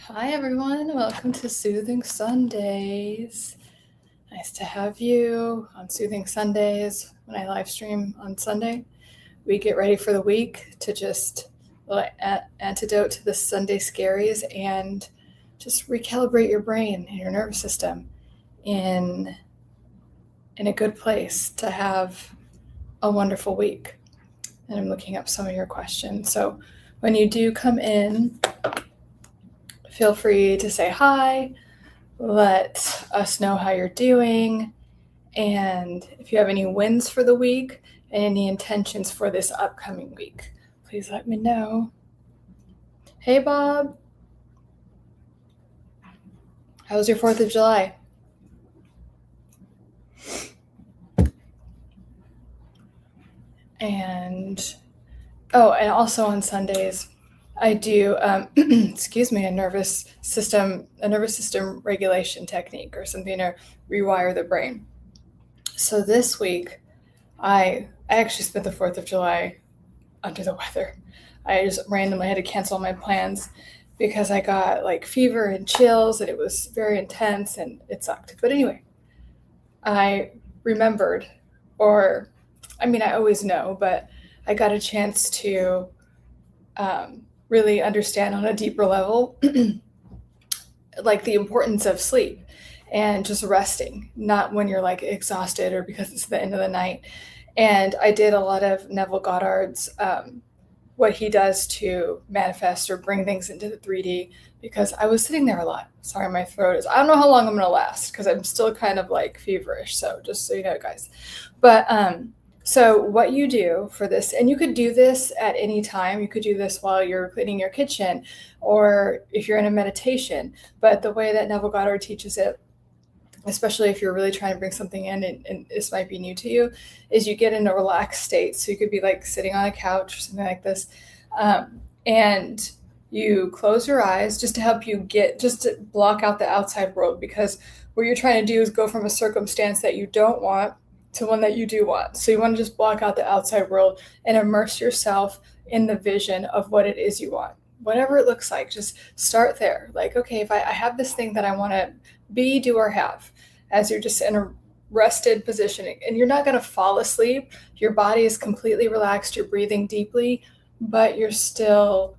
Hi everyone, welcome to Soothing Sundays. Nice to have you on Soothing Sundays. When I live stream on Sunday, we get ready for the week to just antidote to the Sunday scaries and just recalibrate your brain and your nervous system in a good place to have a wonderful week. And I'm looking up some of your questions. So when you do come in, feel free to say hi, let us know how you're doing, and if you have any wins for the week and any intentions for this upcoming week, please let me know. Hey Bob, how was your 4th of July? And also on Sundays, I do, excuse me, a nervous system regulation technique or something to rewire the brain. So this week, I actually spent the 4th of July under the weather. I just randomly had to cancel my plans because I got like fever and chills and it was very intense and it sucked. But anyway, I remembered, I always know, but I got a chance to really understand on a deeper level like the importance of sleep and just resting, not when you're like exhausted or because it's the end of the night. And I did a lot of Neville Goddard's what he does to manifest or bring things into the 3D, because I was sitting there a lot. Sorry, my throat is, I don't know how long I'm going to last because I'm still kind of like feverish. So just so you know, guys. But so what you do for this, and you could do this at any time. You could do this while you're cleaning your kitchen or if you're in a meditation. But the way that Neville Goddard teaches it, especially if you're really trying to bring something in and this might be new to you, is you get in a relaxed state. So you could be like sitting on a couch or something like this. And you close your eyes just to help you just to block out the outside world, because what you're trying to do is go from a circumstance that you don't want to one that you do want. So you want to just block out the outside world and immerse yourself in the vision of what it is you want. Whatever it looks like, just start there. Like, okay, if I have this thing that I want to be, do, or have, as you're just in a rested position, and you're not going to fall asleep. Your body is completely relaxed. You're breathing deeply, but you're still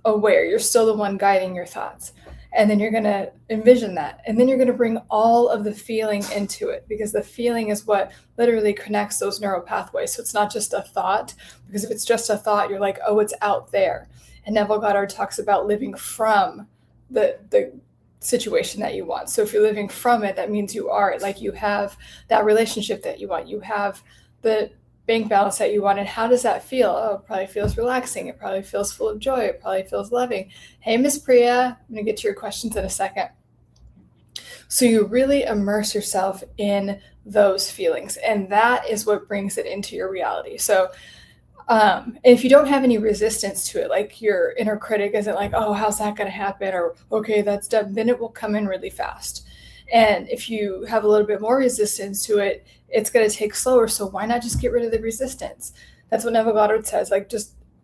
aware. You're still the one guiding your thoughts. And then you're going to envision that. And then you're going to bring all of the feeling into it, because the feeling is what literally connects those neural pathways. So it's not just a thought, because if it's just a thought, you're like, oh, it's out there. And Neville Goddard talks about living from the situation that you want. So if you're living from it, that means you are, like, you have that relationship that you want. You have the bank balance that you want. And how does that feel? Oh, it probably feels relaxing. It probably feels full of joy. It probably feels loving. Hey, Miss Priya, I'm going to get to your questions in a second. So you really immerse yourself in those feelings, and that is what brings it into your reality. So if you don't have any resistance to it, like your inner critic isn't like, oh, how's that going to happen? Or, okay, that's done, then it will come in really fast. And if you have a little bit more resistance to it, it's going to take slower. So why not just get rid of the resistance? That's what Neville Goddard says. Like,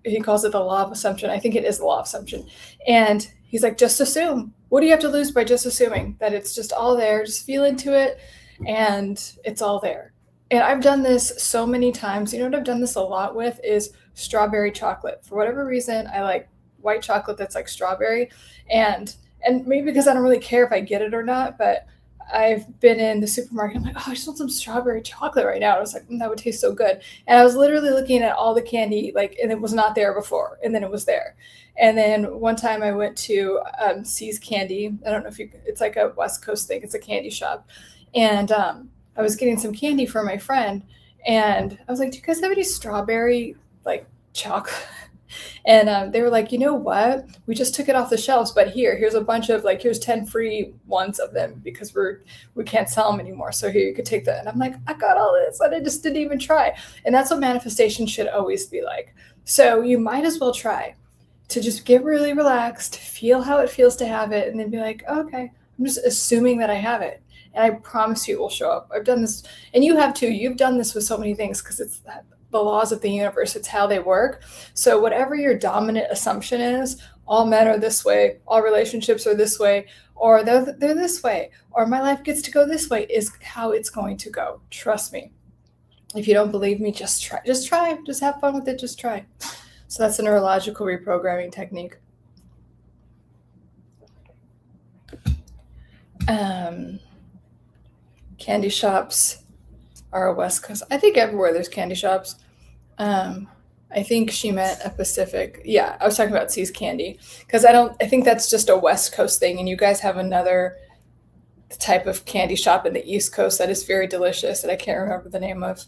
he calls it the law of assumption. I think it is the law of assumption. And he's like, just assume. What do you have to lose by just assuming that it's just all there? Just feel into it and it's all there. And I've done this so many times. You know what I've done this a lot with is strawberry chocolate. For whatever reason, I like white chocolate that's like strawberry. And maybe because I don't really care if I get it or not, but I've been in the supermarket. I'm like, oh, I just want some strawberry chocolate right now. I was like, that would taste so good. And I was literally looking at all the candy, like, and it was not there before. And then it was there. And then one time I went to C's Candy. I don't know if it's like a West Coast thing. It's a candy shop. And I was getting some candy for my friend. And I was like, do you guys have any strawberry, like, chocolate? And they were like, you know what? We just took it off the shelves, but here's a bunch of, like, here's 10 free ones of them because we can't sell them anymore. So here, you could take that. And I'm like, I got all this and I just didn't even try. And that's what manifestation should always be like. So you might as well try to just get really relaxed, feel how it feels to have it, and then be like, oh, okay, I'm just assuming that I have it. And I promise you it will show up. I've done this, and you have too. You've done this with so many things because it's the laws of the universe. It's how they work. So whatever your dominant assumption is, all men are this way, all relationships are this way, or they're this way, or my life gets to go this way, is how it's going to go. Trust me. If you don't believe me, just try, just have fun with it, just try. So that's a neurological reprogramming technique. Candy shops are a West Coast. I think everywhere there's candy shops. I think she meant a Pacific. Yeah, I was talking about See's Candy because I think that's just a West Coast thing, and you guys have another type of candy shop in the East Coast that is very delicious that I can't remember the name of.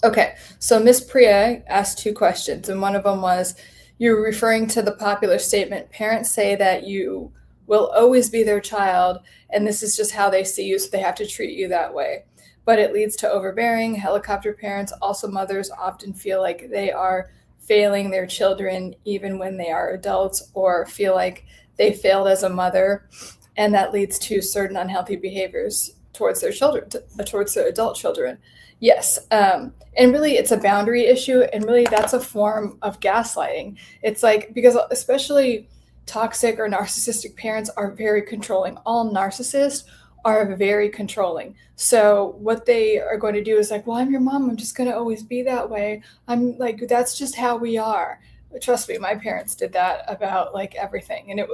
Okay, so Miss Priya asked 2 questions, and one of them was, you're referring to the popular statement, parents say that you will always be their child, and this is just how they see you, so they have to treat you that way. But it leads to overbearing. Helicopter parents, also mothers, often feel like they are failing their children even when they are adults, or feel like they failed as a mother, and that leads to certain unhealthy behaviors towards their children, towards their adult children. Yes, and really it's a boundary issue, and really that's a form of gaslighting. It's like, because especially toxic or narcissistic parents are very controlling. All narcissists are very controlling. So what they are going to do is like, well, I'm your mom, I'm just going to always be that way. I'm like, that's just how we are. Trust me, my parents did that about like everything. And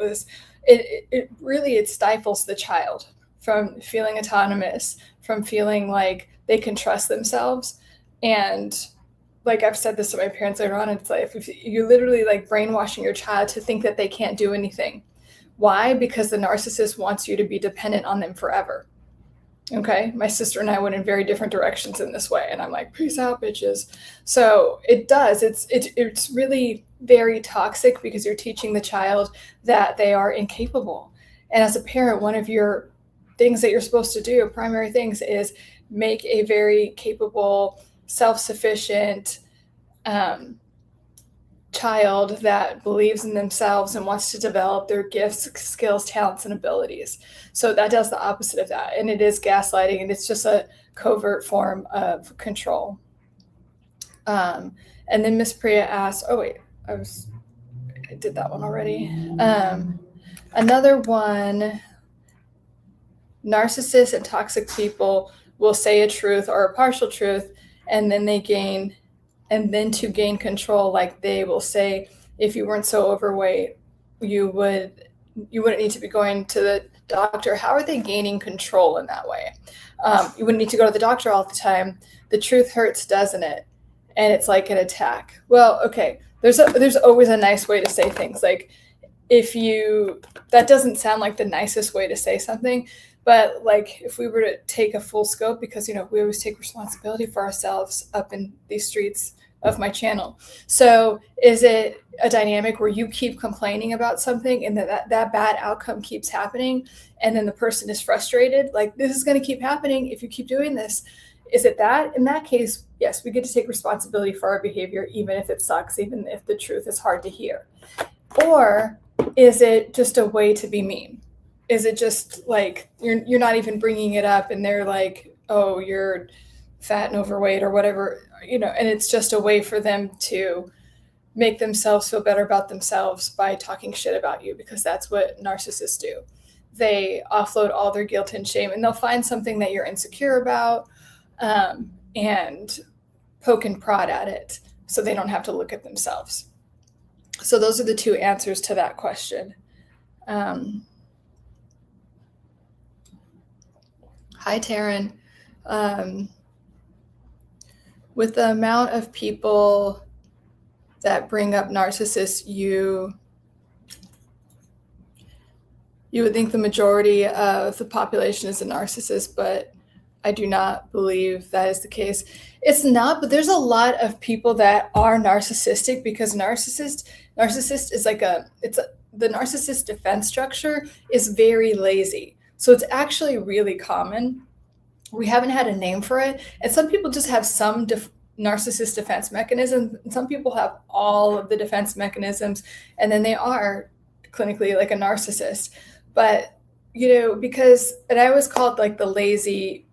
it really stifles the child from feeling autonomous, from feeling like they can trust themselves. And like I've said this to my parents later on, it's like, if you're literally like brainwashing your child to think that they can't do anything. Why? Because the narcissist wants you to be dependent on them forever. Okay, my sister and I went in very different directions in this way, and I'm like, peace out, bitches. So it does. It's really very toxic because you're teaching the child that they are incapable. And as a parent, one of your things that you're supposed to do, primary things, is make a very capable, self-sufficient child that believes in themselves and wants to develop their gifts, skills, talents, and abilities. So that does the opposite of that. And it is gaslighting, and it's just a covert form of control. And then Miss Priya asked, oh wait, I did that one already. Another one, narcissists and toxic people will say a truth or a partial truth, and then to gain control, like they will say, if you weren't so overweight, you wouldn't need to be going to the doctor. How are they gaining control in that way? You wouldn't need to go to the doctor all the time. The truth hurts, doesn't it? And it's like an attack. Well, okay, there's always a nice way to say things. Like that doesn't sound like the nicest way to say something, but like if we were to take a full scope, because we always take responsibility for ourselves up in these streets of my channel. So is it a dynamic where you keep complaining about something and that bad outcome keeps happening, and then the person is frustrated, like, this is going to keep happening if you keep doing this? Is it that? In that case, yes, we get to take responsibility for our behavior, even if it sucks, even if the truth is hard to hear. Or is it just a way to be mean? Is it just like you're not even bringing it up, and they're like, oh, you're fat and overweight or whatever, and it's just a way for them to make themselves feel better about themselves by talking shit about you, because that's what narcissists do. They offload all their guilt and shame, and they'll find something that you're insecure about and poke and prod at it so they don't have to look at themselves. So those are the 2 answers to that question. Hi, Taryn. With the amount of people that bring up narcissists, you would think the majority of the population is a narcissist, but I do not believe that is the case. It's not, but there's a lot of people that are narcissistic, because narcissist is like the narcissist defense structure is very lazy. So it's actually really common. We haven't had a name for it. And some people just have some narcissist defense mechanisms. And some people have all of the defense mechanisms. And then they are clinically like a narcissist. But, because, and I always call it like the lazy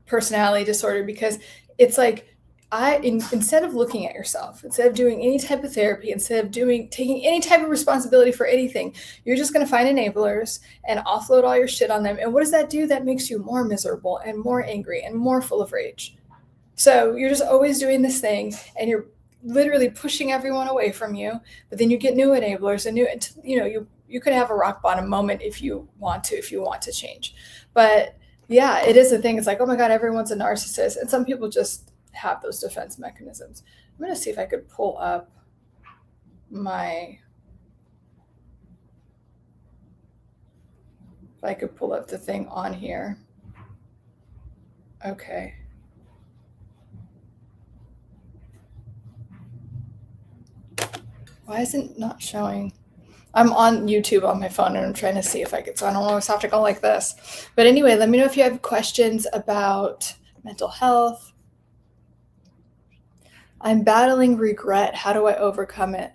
personality disorder, because it's like, instead of looking at yourself, instead of doing any type of therapy, instead of taking any type of responsibility for anything, you're just going to find enablers and offload all your shit on them. And what does that do? That makes you more miserable and more angry and more full of rage. So you're just always doing this thing, and you're literally pushing everyone away from you. But then you get new enablers, and you could have a rock bottom moment if you want to change. But yeah, it is a thing. It's like, oh my God, everyone's a narcissist, and some people just have those defense mechanisms. I'm going to see if I could pull up the thing on here. Okay. Why is it not showing? I'm on YouTube on my phone, and I'm trying to see if I could, so I don't always have to go like this. But anyway, let me know if you have questions about mental health. I'm battling regret. How do I overcome it?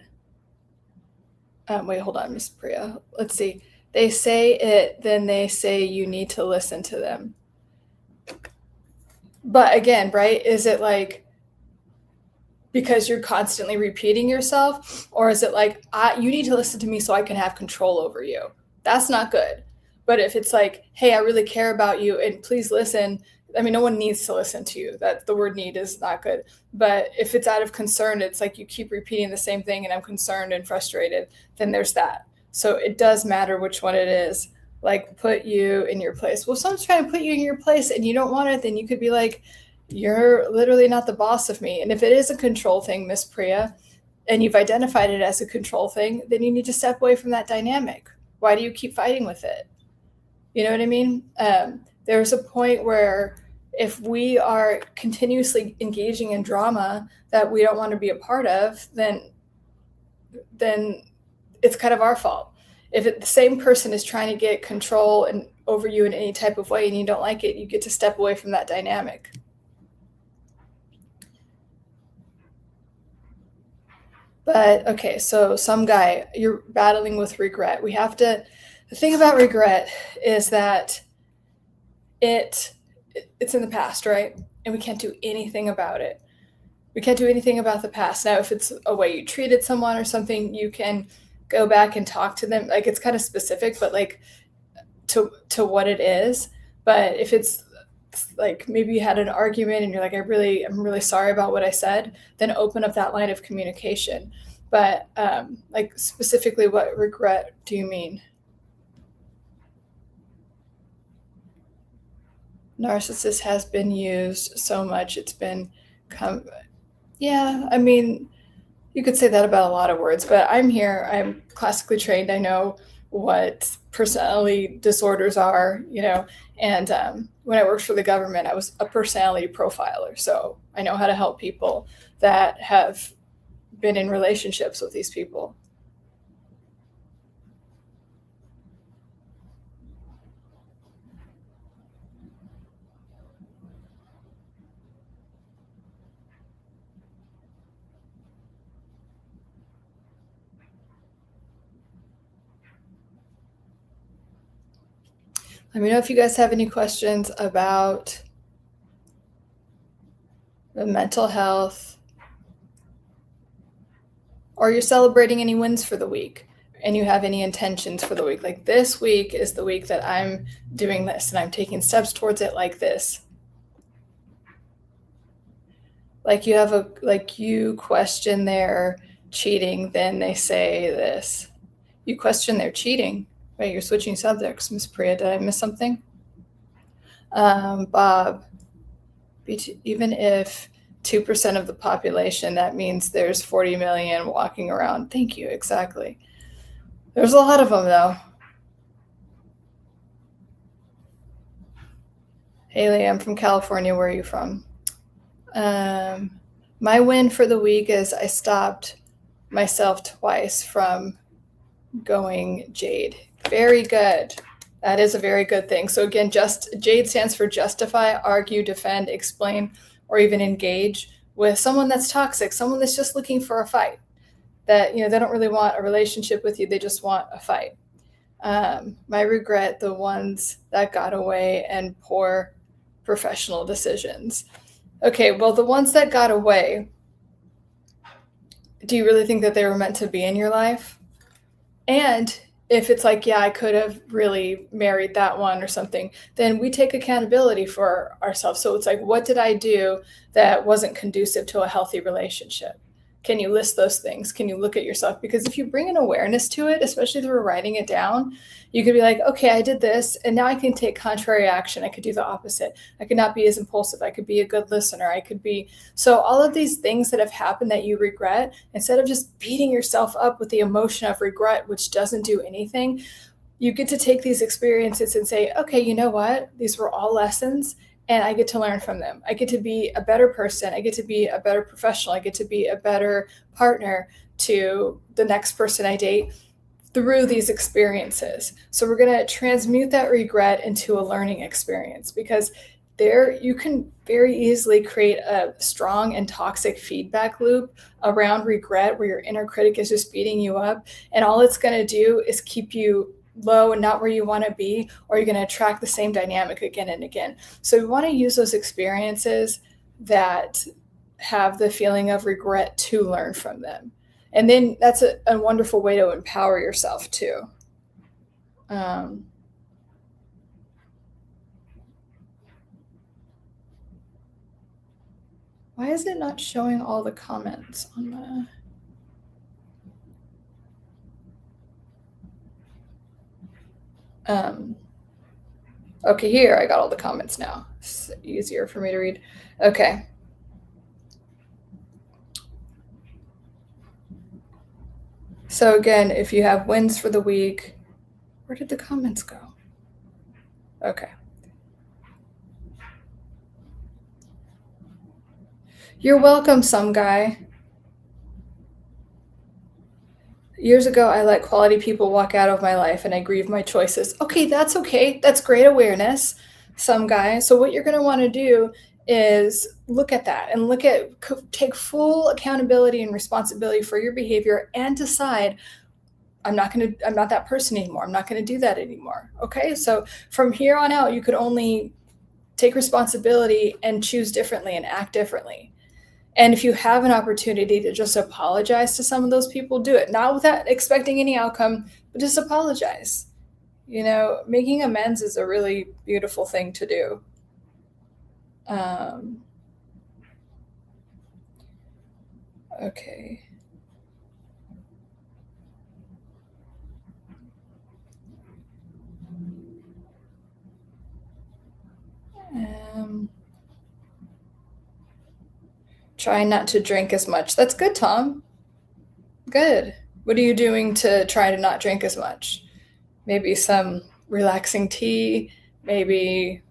Wait, hold on, Miss Priya. Let's see. They say it, then they say you need to listen to them. But again, right? Is it like because you're constantly repeating yourself, or is it like, you need to listen to me so I can have control over you? That's not good. But if it's like, hey, I really care about you and please listen. I mean, no one needs to listen to you. That the word need is not good. But if it's out of concern, it's like you keep repeating the same thing and I'm concerned and frustrated, then there's that. So it does matter which one it is. Like, put you in your place. Well, if someone's trying to put you in your place and you don't want it, then you could be like, you're literally not the boss of me. And if it is a control thing, Miss Priya, and you've identified it as a control thing, then you need to step away from that dynamic. Why do you keep fighting with it? You know what I mean? There's a point where if we are continuously engaging in drama that we don't want to be a part of, then it's kind of our fault. If the same person is trying to get control and over you in any type of way and you don't like it, you get to step away from that dynamic. But okay, so some guy, you're battling with regret. The thing about regret is that it's in the past, right? And we can't do anything about it. We can't do anything about the past. Now, if it's a way you treated someone or something, you can go back and talk to them. Like, it's kind of specific, but like to what it is. But if it's like maybe you had an argument and you're like, I'm really sorry about what I said, then open up that line of communication. But like, specifically, what regret do you mean? Narcissist has been used so much. It's been yeah, I mean, you could say that about a lot of words, but I'm classically trained. I know what personality disorders are, and when I worked for the government, I was a personality profiler. So I know how to help people that have been in relationships with these people. Let me know if you guys have any questions about the mental health, or you're celebrating any wins for the week and you have any intentions for the week. Like, this week is the week that I'm doing this and I'm taking steps towards it, like this. Like, you question their cheating, then they say this. You question their cheating. Wait, you're switching subjects, Miss Priya. Did I miss something? Bob, even if 2% of the population, that means there's 40 million walking around. Thank you, exactly. There's a lot of them, though. Haley, I'm from California. Where are you from? My win for the week is I stopped myself twice from going Jade. Very good. That is a very good thing. So again, Jade stands for justify, argue, defend, explain, or even engage with someone that's toxic, someone that's just looking for a fight. That, they don't really want a relationship with you. They just want a fight. My regret, the ones that got away and poor professional decisions. Okay, well, the ones that got away, do you really think that they were meant to be in your life? And if it's like, yeah, I could have really married that one or something, then we take accountability for ourselves. So it's like, what did I do that wasn't conducive to a healthy relationship? Can you list those things? Can you look at yourself? Because if you bring an awareness to it, especially through writing it down, you could be like, okay, I did this, and now I can take contrary action. I could do the opposite. I could not be as impulsive. I could be a good listener. I could be. So all of these things that have happened that you regret, instead of just beating yourself up with the emotion of regret, which doesn't do anything, you get to take these experiences and say, okay, you know what? These were all lessons, and I get to learn from them. I get to be a better person. I get to be a better professional. I get to be a better partner to the next person I date through these experiences. So we're going to transmute that regret into a learning experience, because there you can very easily create a strong and toxic feedback loop around regret where your inner critic is just beating you up, and all it's going to do is keep you low and not where you want to be, or you're going to attract the same dynamic again and again. So we want to use those experiences that have the feeling of regret to learn from them. And then that's a wonderful way to empower yourself too. Why is it not showing all the comments on the... Okay, here, I got all the comments now. It's easier for me to read. Okay. So again, if you have wins for the week, where did the comments go? Okay. You're welcome, some guy. Years ago, I let quality people walk out of my life and I grieve my choices. Okay, that's okay. That's great awareness, some guy. So what you're going to want to do is look at that and take full accountability and responsibility for your behavior and decide, I'm not that person anymore. I'm not going to do that anymore. Okay. So from here on out, you could only take responsibility and choose differently and act differently. And if you have an opportunity to just apologize to some of those people, do it. Not without expecting any outcome, but just apologize. You know, making amends is a really beautiful thing to do. Okay. Try not to drink as much. That's good, Tom. Good. What are you doing to try to not drink as much? Maybe some relaxing tea, maybe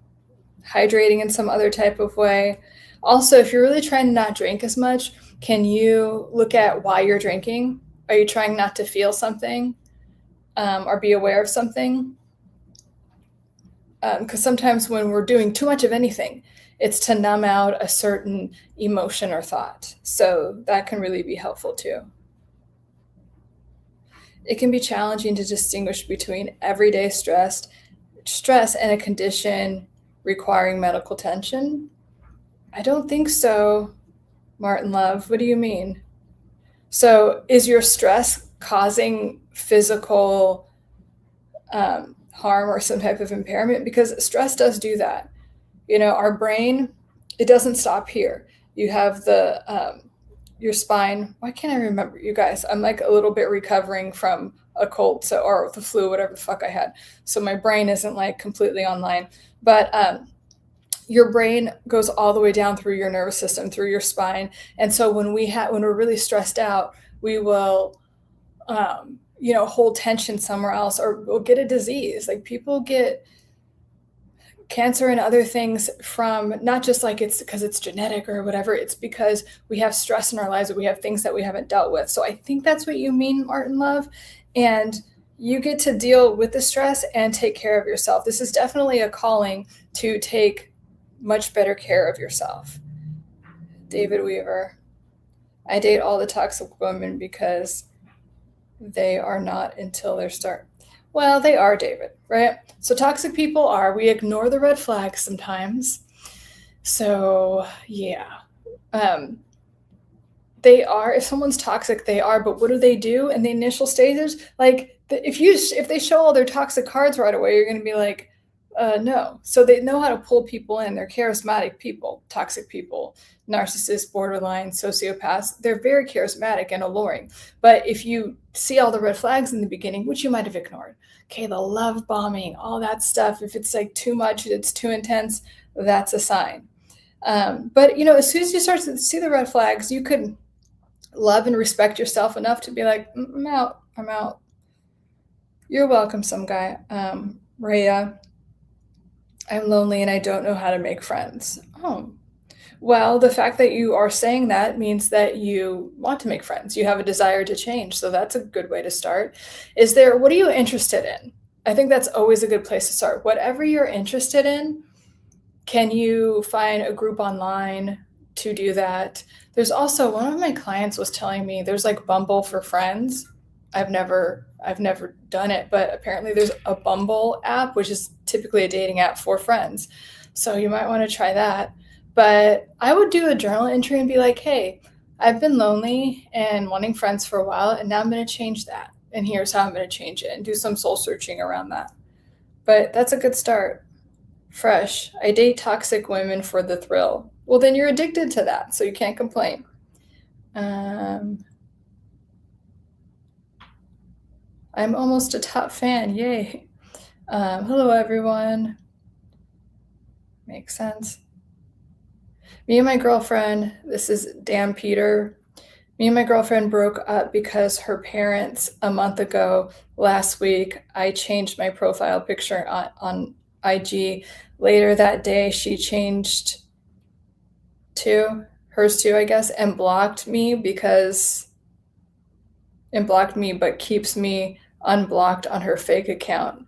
hydrating in some other type of way. Also, if you're really trying to not drink as much, can you look at why you're drinking? Are you trying not to feel something or be aware of something? Because sometimes when we're doing too much of anything, it's to numb out a certain emotion or thought. So that can really be helpful too. It can be challenging to distinguish between everyday stress and a condition requiring medical attention. I don't think so, Martin Love. What do you mean? So is your stress causing physical harm or some type of impairment? Because stress does do that. You know, our brain, it doesn't stop here. You have your spine. Why can't I remember, you guys? I'm like a little bit recovering from a cold, or the flu, whatever the fuck I had. So my brain isn't like completely online. But your brain goes all the way down through your nervous system, through your spine. And so when we're really stressed out, we will hold tension somewhere else, or we'll get a disease. Like people get cancer and other things from not just like it's because it's genetic or whatever, it's because we have stress in our lives, that we have things that we haven't dealt with. So I think that's what you mean, Martin Love. And you get to deal with the stress and take care of yourself. This is definitely a calling to take much better care of yourself. David Weaver. I date all the toxic women because they are not until they start. Well, they are, David, right? So toxic people we ignore the red flags sometimes. So yeah, they are. If someone's toxic, they are. But what do they do in the initial stages? Like if they show all their toxic cards right away, you're going to be like, no. So they know how to pull people in. They're charismatic people, toxic people, narcissists, borderline, sociopaths. They're very charismatic and alluring. But if you see all the red flags in the beginning, which you might have ignored, okay, the love bombing, all that stuff. If it's like too much, it's too intense, that's a sign. But as soon as you start to see the red flags, you could love and respect yourself enough to be like, I'm out. I'm out. You're welcome, some guy. Rhea, I'm lonely and I don't know how to make friends. Oh, well, the fact that you are saying that means that you want to make friends. You have a desire to change. So that's a good way to start. What are you interested in? I think that's always a good place to start. Whatever you're interested in, can you find a group online to do that? There's also, one of my clients was telling me there's like Bumble for friends. I've never done it, but apparently there's a Bumble app, which is typically a dating app for friends. So you might want to try that. But I would do a journal entry and be like, hey, I've been lonely and wanting friends for a while, and now I'm going to change that. And here's how I'm going to change it, and do some soul searching around that. But that's a good start. Fresh. I date toxic women for the thrill. Well, then you're addicted to that, so you can't complain. I'm almost a top fan. Yay. Hello, everyone. Makes sense. Me and my girlfriend, this is Dan Peter. Me and my girlfriend broke up because her parents, a month ago, last week, I changed my profile picture on IG. Later that day, she changed hers too, I guess, and blocked me but keeps me unblocked on her fake account.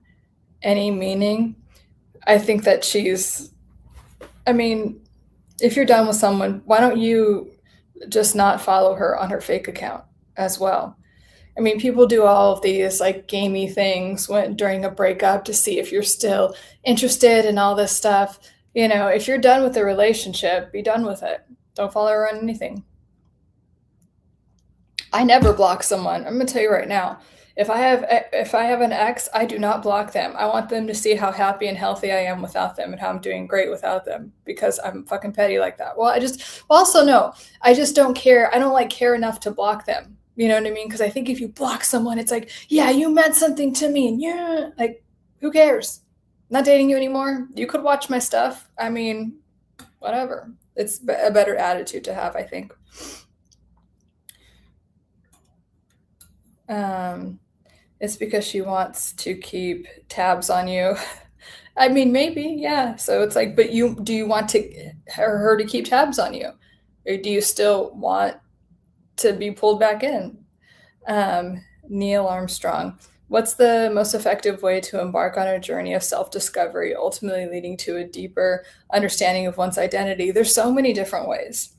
Any meaning? I think that if you're done with someone, why don't you just not follow her on her fake account as well? I mean, people do all of these like gamey things during a breakup to see if you're still interested in all this stuff. If you're done with the relationship, be done with it. Don't follow her on anything. I never block someone. I'm gonna tell you right now. If I have an ex, I do not block them. I want them to see how happy and healthy I am without them, and how I'm doing great without them, because I'm fucking petty like that. Well, also no, I just don't care. I don't care enough to block them. You know what I mean? Because I think if you block someone, it's like, yeah, you meant something to me. And yeah, who cares? I'm not dating you anymore. You could watch my stuff. I mean, whatever. It's a better attitude to have, I think. It's because she wants to keep tabs on you. I mean, maybe, yeah. So it's like, but do you want her to keep tabs on you? Or do you still want to be pulled back in? Neil Armstrong. What's the most effective way to embark on a journey of self-discovery, ultimately leading to a deeper understanding of one's identity? There's so many different ways.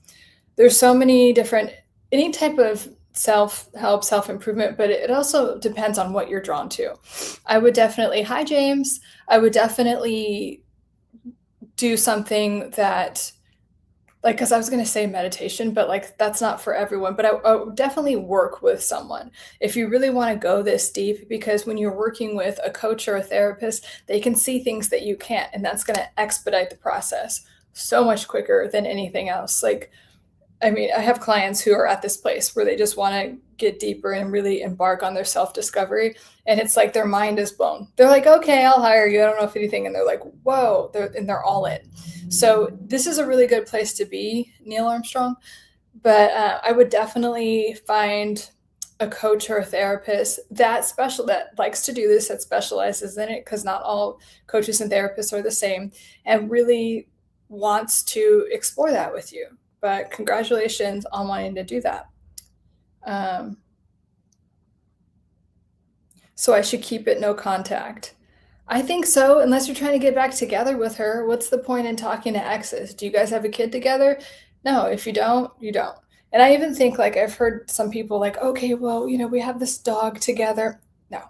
Any type of self-help, self-improvement, but it also depends on what you're drawn to. Hi, James. I would definitely do something that, because I was going to say meditation, but that's not for everyone. But I would definitely work with someone if you really want to go this deep, because when you're working with a coach or a therapist, they can see things that you can't, and that's going to expedite the process so much quicker than anything else. I have clients who are at this place where they just want to get deeper and really embark on their self-discovery. And it's like their mind is blown. They're like, okay, I'll hire you. I don't know if anything. And they're like, whoa, they're all in. So this is a really good place to be, Neil Armstrong. But I would definitely find a coach or a therapist that likes to do this, that specializes in it, because not all coaches and therapists are the same, and really wants to explore that with you. But congratulations on wanting to do that. So I should keep it no contact. I think so, unless you're trying to get back together with her. What's the point in talking to exes? Do you guys have a kid together? No, if you don't, you don't. And I even think, I've heard some people okay, well, we have this dog together. No.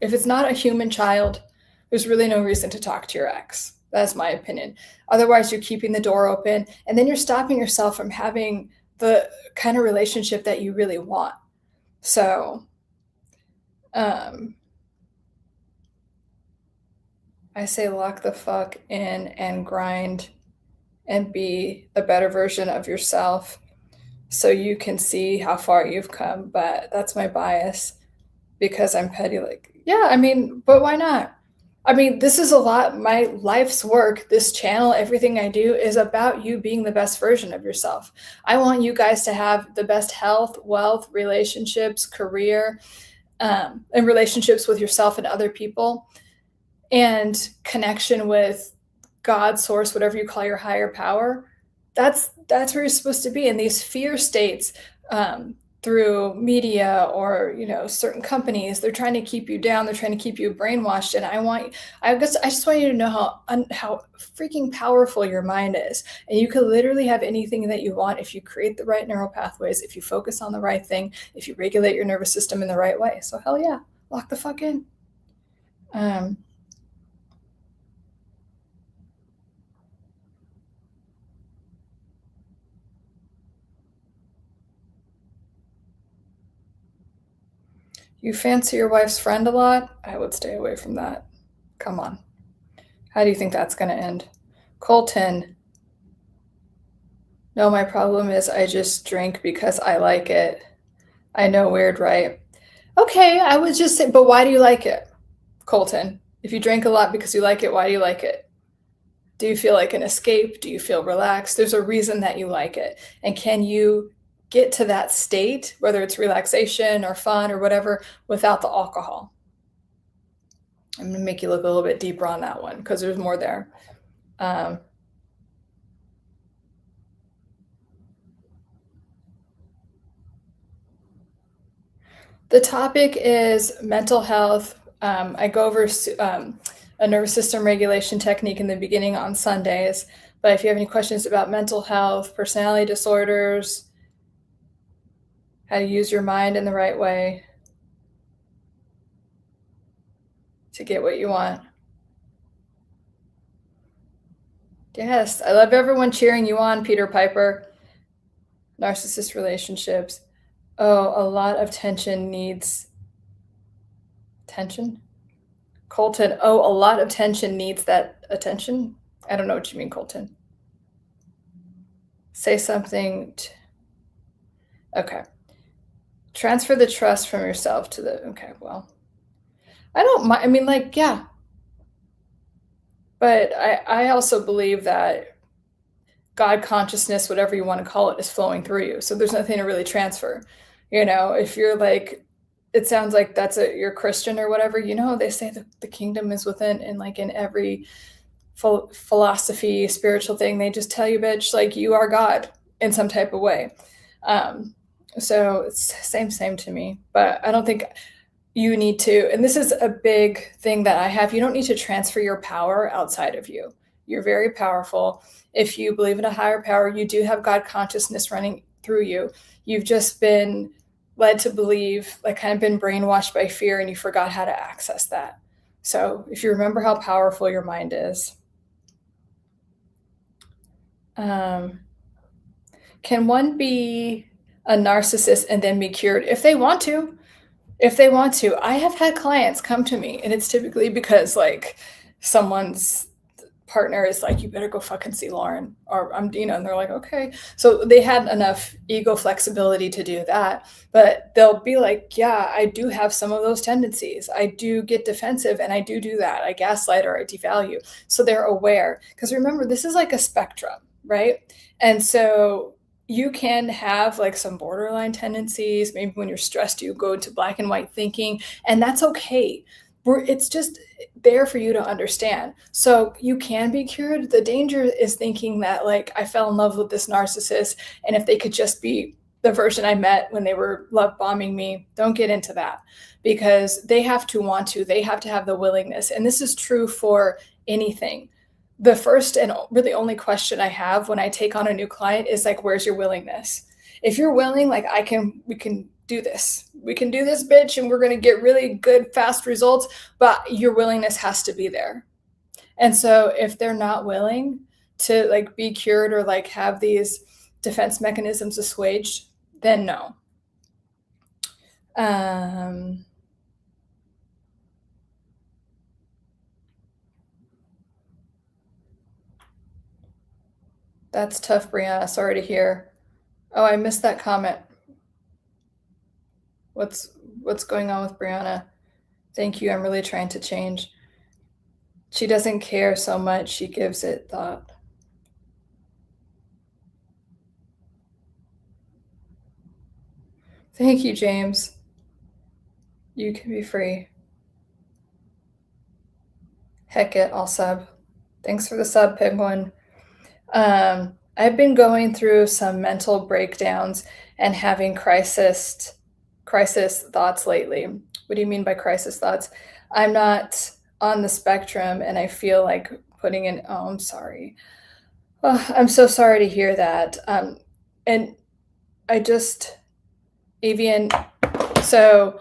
If it's not a human child, there's really no reason to talk to your ex. That's my opinion. Otherwise, you're keeping the door open, and then you're stopping yourself from having the kind of relationship that you really want. So, I say lock the fuck in and grind and be a better version of yourself so you can see how far you've come. But that's my bias because I'm petty. Like, yeah, I mean, but why not? I mean, this is a lot. My life's work, this channel, everything I do is about you being the best version of yourself. I want you guys to have the best health, wealth, relationships, career, and relationships with yourself and other people, and connection with God, source, whatever you call your higher power. That's where you're supposed to be. In these fear states, through media or certain companies, they're trying to keep you down, they're trying to keep you brainwashed. And I just want you to know how freaking powerful your mind is, and you could literally have anything that you want if you create the right neural pathways, if you focus on the right thing, if you regulate your nervous system in the right way. So hell yeah, lock the fuck in. You fancy your wife's friend a lot? I would stay away from that. Come on. How do you think that's going to end? Colton. No, my problem is I just drink because I like it. I know, weird, right? Okay, I would just say, but why do you like it, Colton? If you drink a lot because you like it, why do you like it? Do you feel like an escape? Do you feel relaxed? There's a reason that you like it. And can you get to that state, whether it's relaxation or fun or whatever, without the alcohol? I'm going to make you look a little bit deeper on that one because there's more there. The topic is mental health. I go over a nervous system regulation technique in the beginning on Sundays. But if you have any questions about mental health, personality disorders, how to use your mind in the right way to get what you want. Yes, I love everyone cheering you on, Peter Piper. Narcissist relationships. Oh, a lot of tension needs tension? Colton, oh, a lot of tension needs that attention? I don't know what you mean, Colton. Say something. Okay. Transfer the trust from yourself to the, okay, well, I don't mind. I mean, like, yeah. But I also believe that God consciousness, whatever you want to call it, is flowing through you. So there's nothing to really transfer. If you're like, it sounds like you're Christian or whatever, they say that the kingdom is within, and like in every philosophy, spiritual thing, they just tell you, bitch, like you are God in some type of way. So it's same to me, but I don't think you need to, and this is a big thing that I have, you don't need to transfer your power outside of you. You're very powerful. If you believe in a higher power, you do have God consciousness running through you. You've just been led to believe, like kind of been brainwashed by fear, and you forgot how to access that. So if you remember how powerful your mind is. Can one be a narcissist and then be cured? If they want to. I have had clients come to me, and it's typically because like someone's partner is like, you better go fucking see Lauren, or and they're like, okay. So they had enough ego flexibility to do that, but they'll be like, yeah, I do have some of those tendencies. I do get defensive, and I do that. I gaslight or I devalue. So they're aware, because remember, this is like a spectrum, right? And so you can have like some borderline tendencies. Maybe when you're stressed, you go into black and white thinking, and that's okay. It's just there for you to understand. So you can be cured. The danger is thinking that like, I fell in love with this narcissist, and if they could just be the version I met when they were love bombing me, don't get into that, because they have to want to, they have to have the willingness. And this is true for anything. The first and really only question I have when I take on a new client is like, where's your willingness? If you're willing, like we can do this. We can do this, bitch, and we're going to get really good, fast results, but your willingness has to be there. And so if they're not willing to like be cured or like have these defense mechanisms assuaged, then no. That's tough, Brianna. Sorry to hear. Oh, I missed that comment. What's going on with Brianna? Thank you. I'm really trying to change. She doesn't care so much. She gives it thought. Thank you, James. You can be free. Heck it, I'll sub. Thanks for the sub, Penguin. I've been going through some mental breakdowns and having crisis thoughts lately. What do you mean by crisis thoughts? I'm not on the spectrum, and I feel like putting in. Oh, I'm sorry. Oh, I'm so sorry to hear that. And I just, Avian. So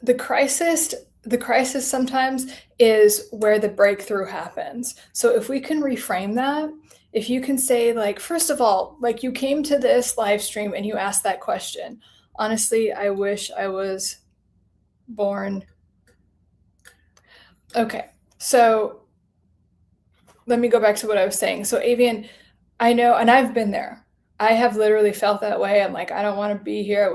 the crisis sometimes is where the breakthrough happens. So if we can reframe that, if you can say, like, first of all, like, you came to this live stream and you asked that question. Honestly, I wish I was born. Okay, so let me go back to what I was saying. So Avian, I know, and I've been there. I have literally felt that way. I'm like, I don't want to be here.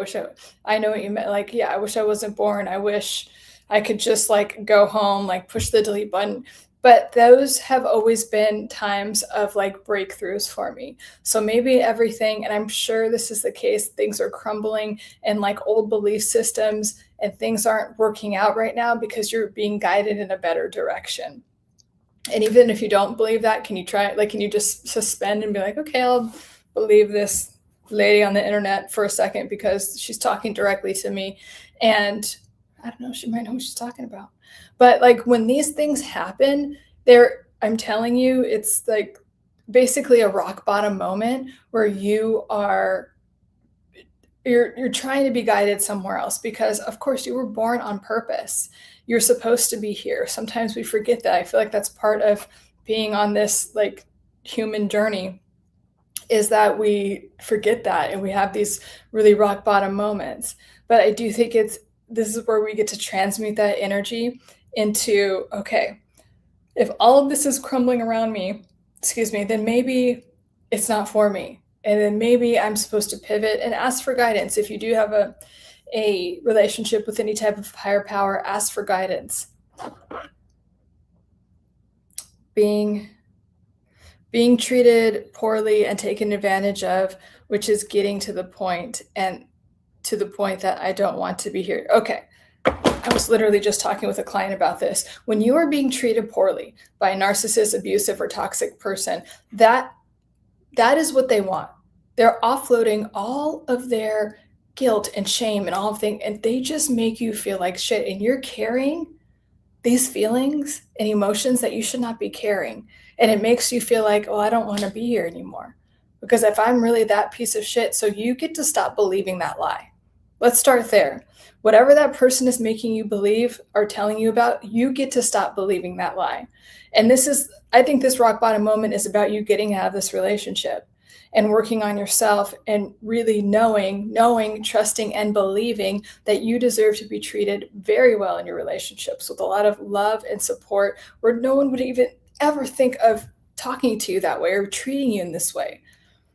I know what you meant. Like, yeah, I wish I wasn't born. I wish I could just like go home, like push the delete button. But those have always been times of like breakthroughs for me. So maybe everything, and I'm sure this is the case, things are crumbling and like old belief systems and things aren't working out right now because you're being guided in a better direction. And even if you don't believe that, can you try it? Like, can you just suspend and be like, okay, I'll believe this lady on the internet for a second because she's talking directly to me. And I don't know, she might know what she's talking about. But like when these things happen, I'm telling you, it's like basically a rock bottom moment where you're trying to be guided somewhere else because of course you were born on purpose. You're supposed to be here. Sometimes we forget that. I feel like that's part of being on this like human journey, is that we forget that and we have these really rock bottom moments. But I do think this is where we get to transmute that energy into, okay, if all of this is crumbling around me, then maybe it's not for me. And then maybe I'm supposed to pivot and ask for guidance. If you do have a relationship with any type of higher power, ask for guidance. Being treated poorly and taken advantage of, which is getting to the point that I don't want to be here. Okay. I was literally just talking with a client about this. When you are being treated poorly by a narcissist, abusive, or toxic person, that is what they want. They're offloading all of their guilt and shame and all of things, and they just make you feel like shit. And you're carrying these feelings and emotions that you should not be carrying. And it makes you feel like, oh, I don't want to be here anymore. Because if I'm really that piece of shit, so you get to stop believing that lie. Let's start there. Whatever that person is making you believe or telling you about, you get to stop believing that lie. And I think this rock bottom moment is about you getting out of this relationship and working on yourself and really knowing, trusting, and believing that you deserve to be treated very well in your relationships with a lot of love and support, where no one would even ever think of talking to you that way or treating you in this way.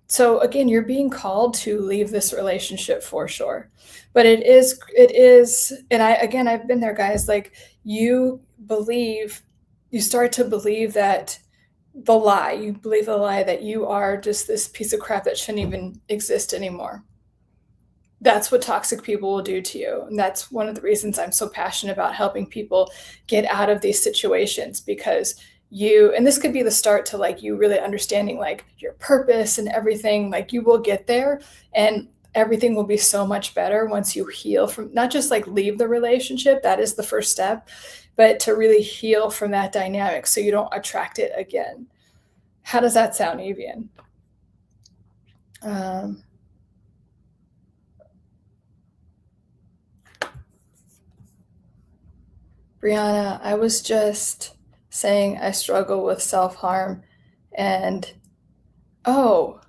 So again, you're being called to leave this relationship for sure. But it is, and I've been there, guys, like you start to believe that you believe the lie that you are just this piece of crap that shouldn't even exist anymore. That's what toxic people will do to you. And that's one of the reasons I'm so passionate about helping people get out of these situations, because and this could be the start to like you really understanding like your purpose and everything. Like you will get there and everything will be so much better once you heal from, not just like leave the relationship, that is the first step, but to really heal from that dynamic so you don't attract it again. How does that sound, Avian? Brianna, I was just saying I struggle with self-harm and, oh,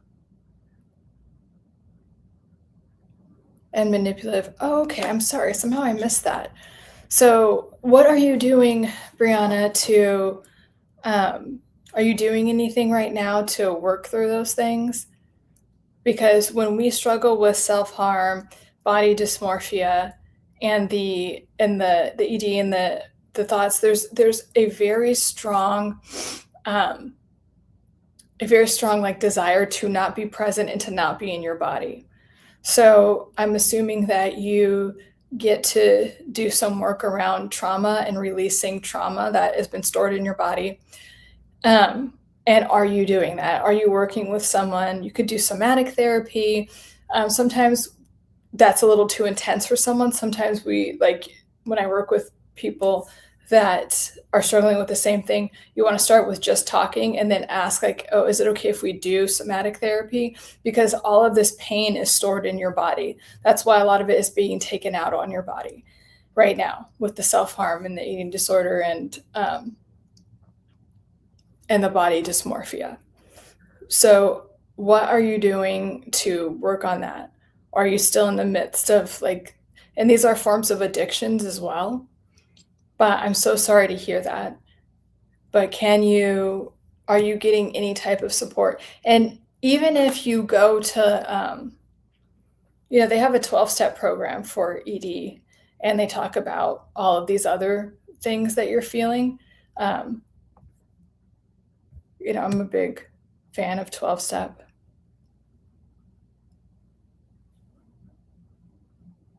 and manipulative. Oh, okay, I'm sorry. Somehow I missed that. So what are you doing, Brianna, to, are you doing anything right now to work through those things? Because when we struggle with self-harm, body dysmorphia, and the ED and the thoughts, there's a very strong like desire to not be present and to not be in your body. So I'm assuming that you get to do some work around trauma and releasing trauma that has been stored in your body. And are you doing that? Are you working with someone? You could do somatic therapy. Sometimes that's a little too intense for someone. Sometimes we, like, when I work with people that are struggling with the same thing, you want to start with just talking and then ask, like, oh, is it okay if we do somatic therapy? Because all of this pain is stored in your body. That's why a lot of it is being taken out on your body right now with the self-harm and the eating disorder and the body dysmorphia. So what are you doing to work on that? Are you still in the midst of, like, and these are forms of addictions as well, but I'm so sorry to hear that. But are you getting any type of support? And even if you go to, they have a 12-step program for ED, and they talk about all of these other things that you're feeling. I'm a big fan of 12-step.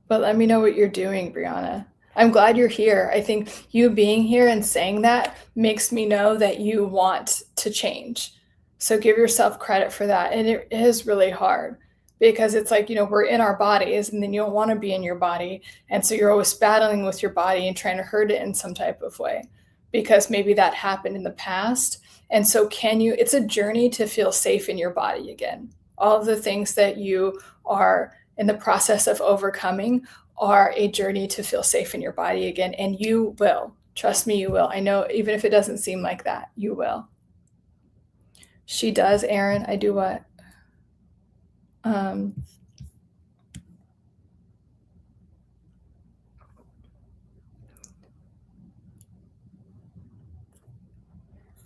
But let me know what you're doing, Brianna. I'm glad you're here. I think you being here and saying that makes me know that you want to change. So give yourself credit for that. And it is really hard because it's like, we're in our bodies and then you don't want to be in your body. And so you're always battling with your body and trying to hurt it in some type of way because maybe that happened in the past. And so it's a journey to feel safe in your body again. All of the things that you are in the process of overcoming are a journey to feel safe in your body again. And you will. Trust me, you will. I know, even if it doesn't seem like that, you will. She does, Erin. I do what?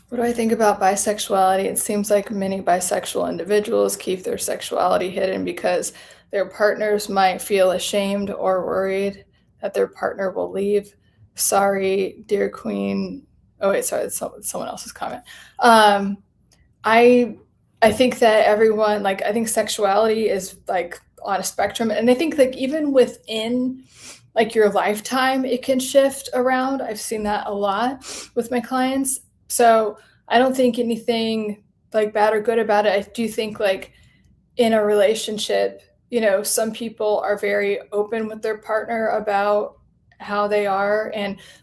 What do I think about bisexuality? It seems like many bisexual individuals keep their sexuality hidden because their partners might feel ashamed or worried that their partner will leave. Sorry, dear queen. Oh, wait, sorry, that's someone else's comment. I think that everyone, like, I think sexuality is, like, on a spectrum. And I think, like, even within, like, your lifetime, it can shift around. I've seen that a lot with my clients. So I don't think anything, like, bad or good about it. I do think, like, in a relationship, some people are very open with their partner about how they are.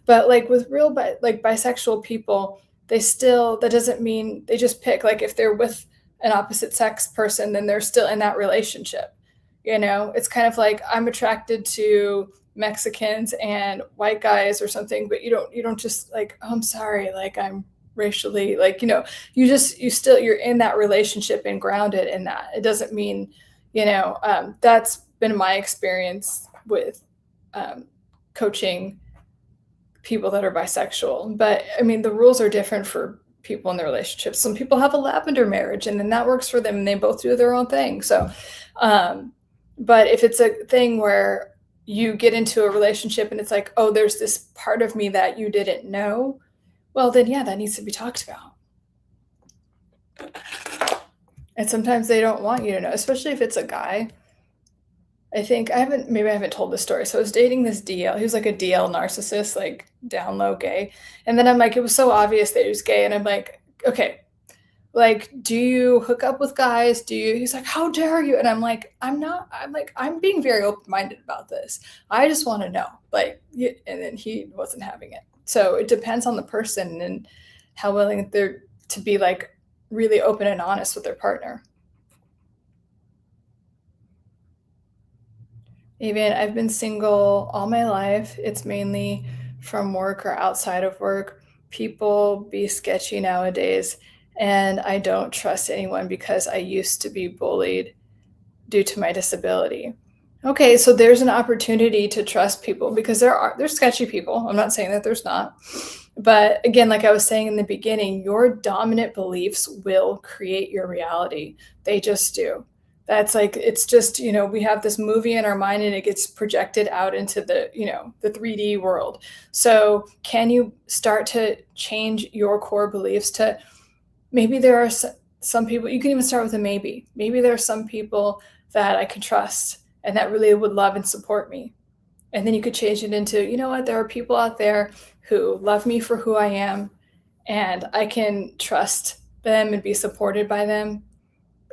But, like, with real, like, bisexual people, that doesn't mean they just pick, like, if they're with an opposite sex person, then they're still in that relationship. It's kind of like I'm attracted to Mexicans and white guys or something, but you don't just, like, oh, I'm sorry, like, I'm racially, like, you're in that relationship and grounded in that. It doesn't mean, that's been my experience with coaching people that are bisexual. But I mean, the rules are different for people in their relationships. Some people have a lavender marriage and then that works for them and they both do their own thing. So, but if it's a thing where you get into a relationship and it's like, oh, there's this part of me that you didn't know, well, then, yeah, that needs to be talked about. And sometimes they don't want you to know, especially if it's a guy. I haven't told this story. So I was dating this DL. He was like a DL narcissist, like down low gay. And then I'm like, it was so obvious that he was gay. And I'm like, okay, like, do you hook up with guys? He's like, how dare you? And I'm like, I'm being very open-minded about this. I just want to know, like, and then he wasn't having it. So it depends on the person and how willing they're to be, like, really open and honest with their partner. Even I've been single all my life. It's mainly from work or outside of work. people be sketchy nowadays, and I don't trust anyone because I used to be bullied due to my disability. Okay, so there's an opportunity to trust people because there's sketchy people. I'm not saying that there's not. But again, like I was saying in the beginning, your dominant beliefs will create your reality. They just do. That's like, it's just, we have this movie in our mind and it gets projected out into the 3D world. So can you start to change your core beliefs to maybe there are some people, you can even start with a maybe. Maybe there are some people that I can trust and that really would love and support me. And then you could change it into, you know what, there are people out there who love me for who I am, and I can trust them and be supported by them,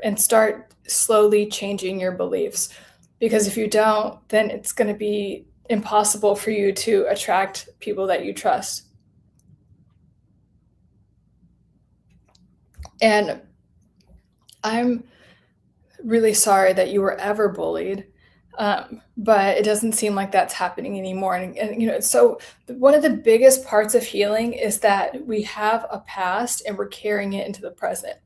and start slowly changing your beliefs. Because if you don't, then it's going to be impossible for you to attract people that you trust. And I'm really sorry that you were ever bullied. But it doesn't seem like that's happening anymore. And so one of the biggest parts of healing is that we have a past and we're carrying it into the present.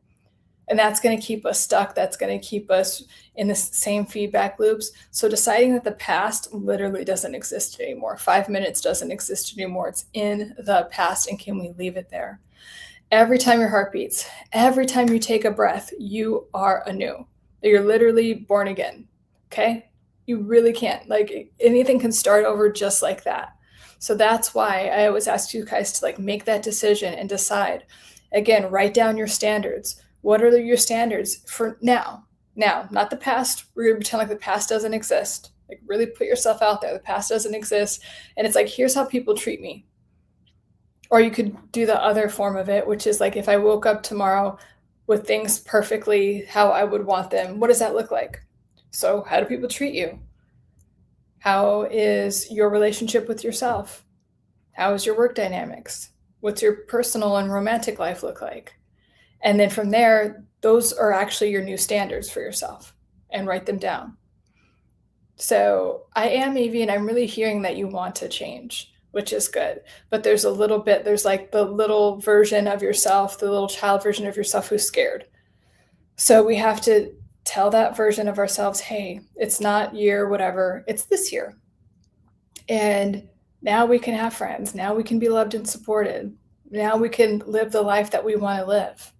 And that's going to keep us stuck. That's going to keep us in the same feedback loops. So deciding that the past literally doesn't exist anymore. 5 minutes doesn't exist anymore. It's in the past. And can we leave it there? Every time your heart beats, every time you take a breath, you are anew. You're literally born again. Okay? You really can't. Like, anything can start over just like that. So that's why I always ask you guys to make that decision and decide. Again, write down your standards. What are your standards for now? Now, not the past. We're going to pretend like the past doesn't exist. Like, really put yourself out there. The past doesn't exist. And it's like, here's how people treat me. Or you could do the other form of it, which is like, if I woke up tomorrow with things perfectly how I would want them, what does that look like? So how do people treat you? How is your relationship with yourself? How is your work dynamics? What's your personal and romantic life look like? And then from there, those are actually your new standards for yourself, and write them down. So I am, Evie, and I'm really hearing that you want to change, which is good. But there's like the little version of yourself, the little child version of yourself who's scared. So we have to tell that version of ourselves, hey, it's not year whatever, it's this year. And now we can have friends. Now we can be loved and supported. Now we can live the life that we want to live.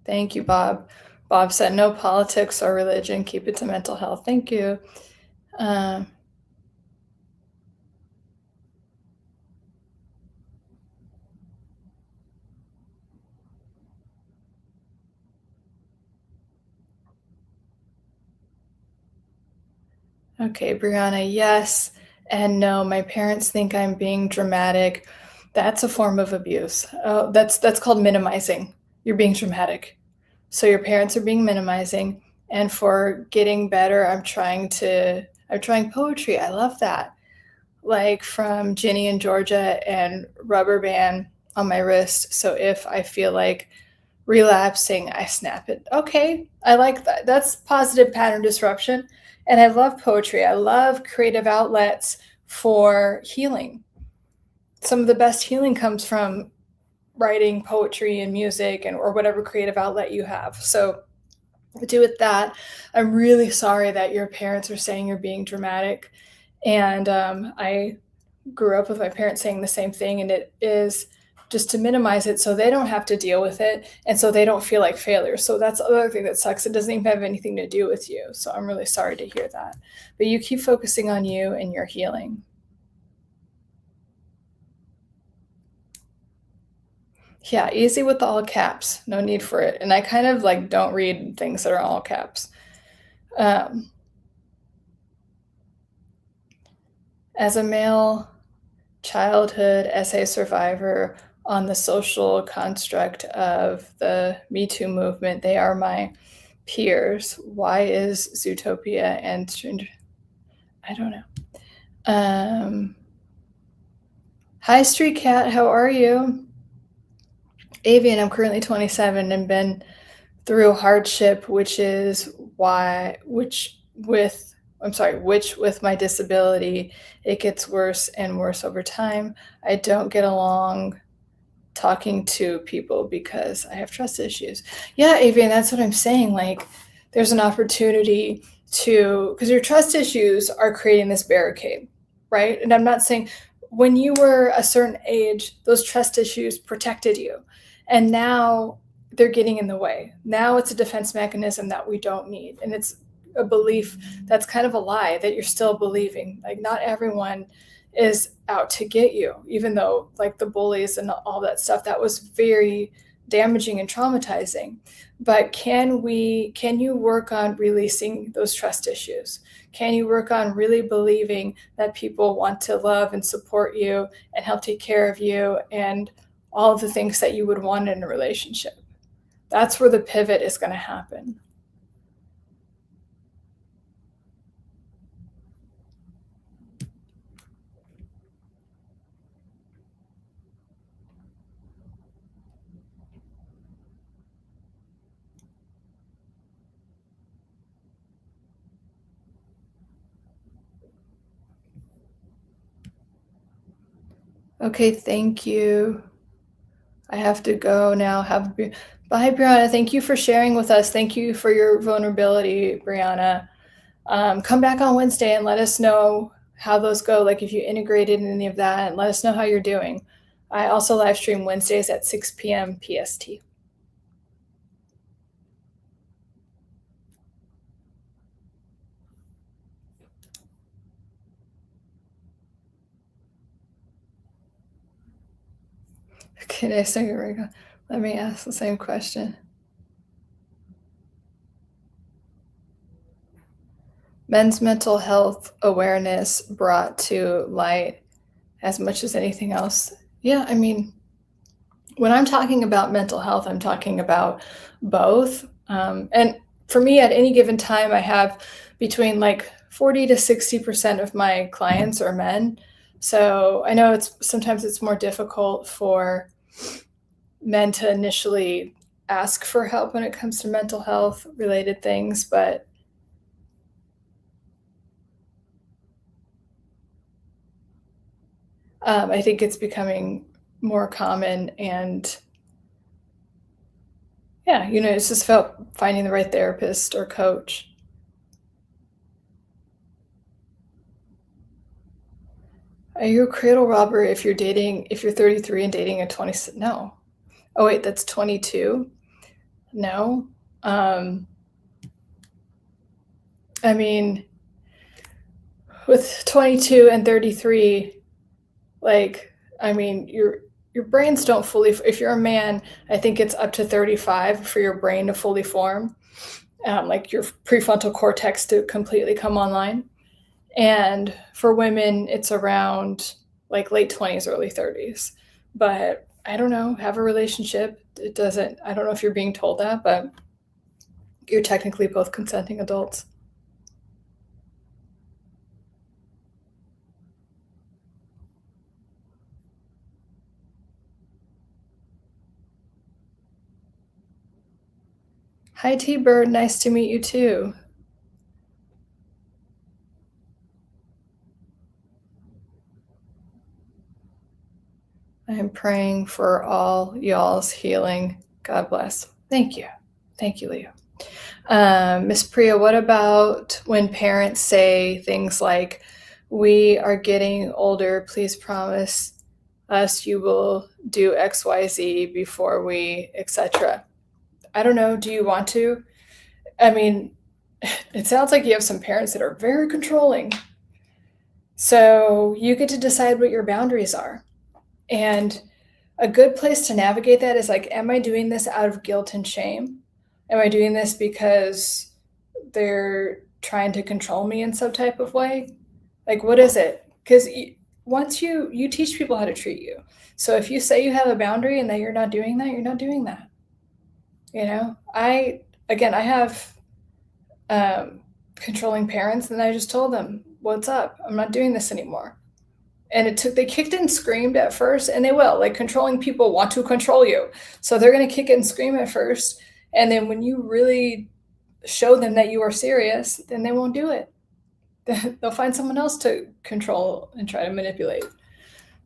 Thank you, Bob. Bob said, no politics or religion, keep it to mental health. Thank you. Okay, Brianna, yes and no. My parents think I'm being dramatic. That's a form of abuse. Oh, that's called minimizing. You're being dramatic. So your parents are being minimizing, and for getting better, I'm trying poetry. I love that. Like from Ginny and Georgia and Rubber Band on my wrist. So if I feel like relapsing, I snap it. Okay, I like that. That's positive pattern disruption. And I love poetry. I love creative outlets for healing. Some of the best healing comes from writing poetry and music or whatever creative outlet you have. So do with that. I'm really sorry that your parents are saying you're being dramatic. And I grew up with my parents saying the same thing, and it is just to minimize it so they don't have to deal with it and so they don't feel like failures. So that's the other thing that sucks. It doesn't even have anything to do with you. So I'm really sorry to hear that. But you keep focusing on you and your healing. Yeah, easy with the all caps. No need for it. And I kind of don't read things that are all caps. As a male childhood essay survivor on the social construct of the Me Too movement, they are my peers. Why is Zootopia and I don't know. Hi, Street Cat. How are you? Avian, I'm currently 27 and been through hardship, which with my disability, it gets worse and worse over time. I don't get along talking to people because I have trust issues. Yeah, Avian, that's what I'm saying. Like, there's an opportunity because your trust issues are creating this barricade, right? And I'm not saying when you were a certain age, those trust issues protected you. And now they're getting in the way. Now it's a defense mechanism that we don't need. And it's a belief that's kind of a lie that you're still believing. Like, not everyone is out to get you, even though, like, the bullies and all that stuff, that was very damaging and traumatizing. But can you work on releasing those trust issues? Can you work on really believing that people want to love and support you and help take care of you and all of the things that you would want in a relationship? That's where the pivot is going to happen. Okay, thank you. I have to go now. Bye, Brianna. Thank you for sharing with us. Thank you for your vulnerability, Brianna. Come back on Wednesday and let us know how those go. Like, if you integrated any of that, and let us know how you're doing. I also live stream Wednesdays at 6 p.m. PST. Okay, so here we go. Let me ask the same question. Men's mental health awareness brought to light as much as anything else. Yeah, I mean, when I'm talking about mental health, I'm talking about both. And for me, at any given time, I have between like 40 to 60% of my clients are men. So I know sometimes it's more difficult for men to initially ask for help when it comes to mental health related things, but I think it's becoming more common. And yeah, it's just about finding the right therapist or coach. Are you a cradle robber if you're 33 and dating a 20? No. Oh wait, that's 22. No. I mean, with 22 and 33, like, I mean, your brains don't fully. If you're a man, I think it's up to 35 for your brain to fully form, like your prefrontal cortex to completely come online. And for women, it's around like late 20s, early 30s. But I don't know, have a relationship. I don't know if you're being told that, but you're technically both consenting adults. Hi, T-Bird. Nice to meet you too. I am praying for all y'all's healing. God bless. Thank you. Thank you, Leo. Miss Priya, what about when parents say things like, "We are getting older, please promise us you will do XYZ before we," etc.? I don't know. Do you want to? I mean, it sounds like you have some parents that are very controlling. So you get to decide what your boundaries are. And a good place to navigate that is like, am I doing this out of guilt and shame? Am I doing this because they're trying to control me in some type of way? Like, what is it? Because once you teach people how to treat you. So if you say you have a boundary and that you're not doing that, you're not doing that. I have controlling parents, and I just told them, what's up? I'm not doing this anymore. And they kicked and screamed at first, and they will. Like, controlling people want to control you. So they're going to kick and scream at first. And then when you really show them that you are serious, then they won't do it. They'll find someone else to control and try to manipulate.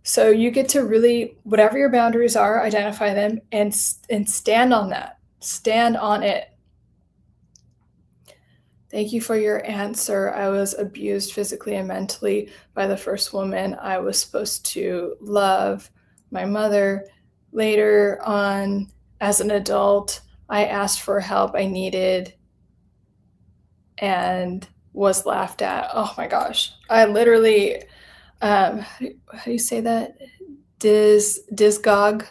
So you get to really, whatever your boundaries are, identify them and stand on that. Stand on it. Thank you for your answer. I was abused physically and mentally by the first woman I was supposed to love, my mother. Later on, as an adult, I asked for help I needed and was laughed at. Oh my gosh. I literally, how do you say that? Disgog.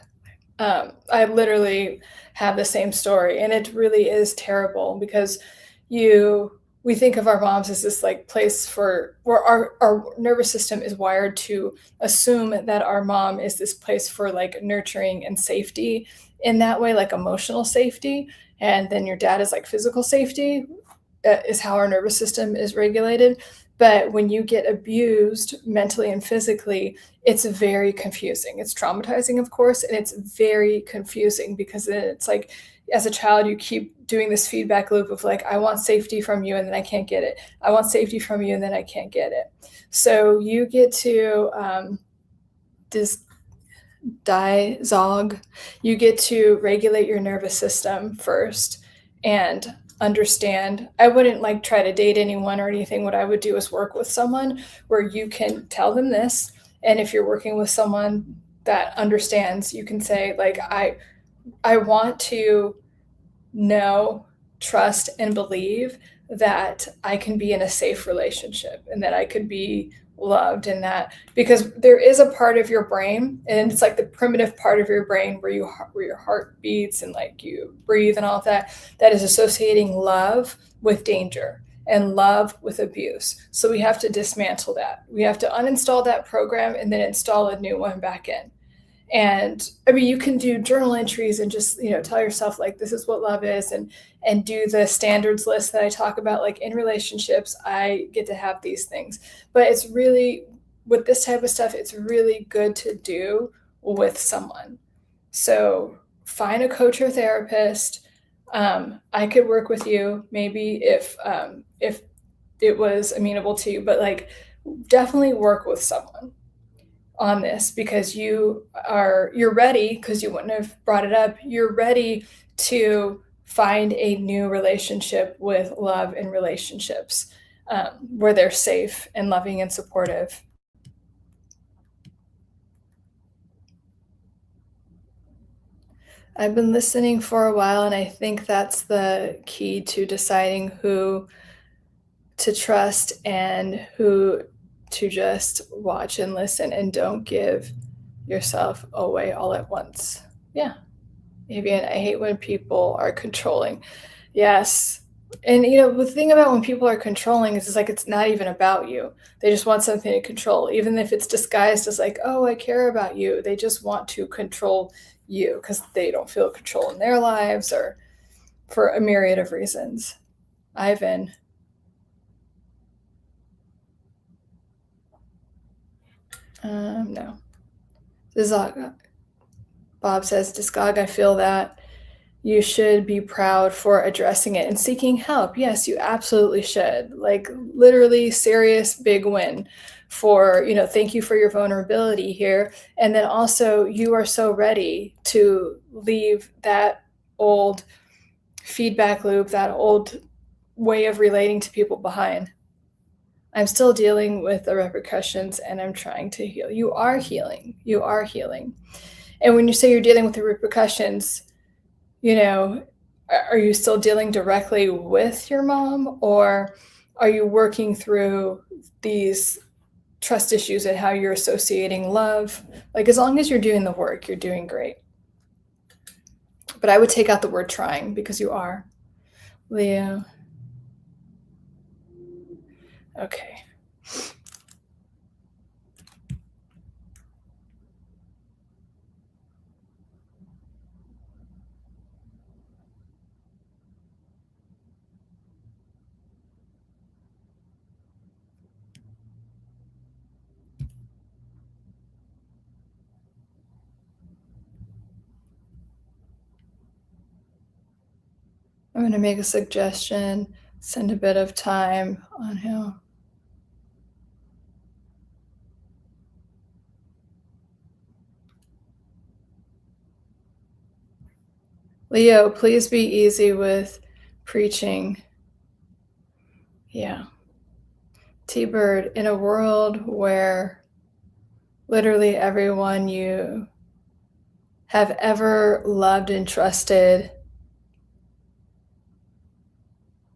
I literally have the same story, and it really is terrible because we think of our moms as this like place for where our nervous system is wired to assume that our mom is this place for like nurturing and safety in that way, like emotional safety, and then your dad is like physical safety, is how our nervous system is regulated. But when you get abused mentally and physically, it's very confusing. It's traumatizing, of course, and it's very confusing because then it's like, as a child, you keep doing this feedback loop of like, I want safety from you and then I can't get it. I want safety from you and then I can't get it. So you get to you get to regulate your nervous system first and understand. I wouldn't like try to date anyone or anything. What I would do is work with someone where you can tell them this. And if you're working with someone that understands, you can say like, I want to know, trust, and believe that I can be in a safe relationship and that I could be loved, and that because there is a part of your brain, and it's like the primitive part of your brain where your heart beats and like you breathe and all of that, that is associating love with danger and love with abuse. So we have to dismantle that. We have to uninstall that program and then install a new one back in. And I mean, you can do journal entries and just, tell yourself like, this is what love is, and do the standards list that I talk about. Like, in relationships, I get to have these things, but it's really, with this type of stuff, it's really good to do with someone. So find a coach or therapist. I could work with you maybe if it was amenable to you, but like, definitely work with someone on this because you're ready, because you wouldn't have brought it up. You're ready to find a new relationship with love and relationships where they're safe and loving and supportive. I've been listening for a while, and I think that's the key to deciding who to trust and who to just watch and listen, and don't give yourself away all at once. Yeah. Avian, I hate when people are controlling. Yes. And the thing about when people are controlling is it's like it's not even about you. They just want something to control, even if it's disguised as like, oh, I care about you. They just want to control you because they don't feel control in their lives or for a myriad of reasons. Ivan. No. Bob says, Discog, I feel that you should be proud for addressing it and seeking help. Yes, you absolutely should. Like, literally serious big win for, thank you for your vulnerability here. And then also, you are so ready to leave that old feedback loop, that old way of relating to people behind. I'm still dealing with the repercussions and I'm trying to heal. You are healing. You are healing. And when you say you're dealing with the repercussions, are you still dealing directly with your mom, or are you working through these trust issues and how you're associating love? Like, as long as you're doing the work, you're doing great. But I would take out the word trying because you are. Leo. Okay. I'm going to make a suggestion, send a bit of time on how. Leo, please be easy with preaching. Yeah. T-Bird, in a world where literally everyone you have ever loved and trusted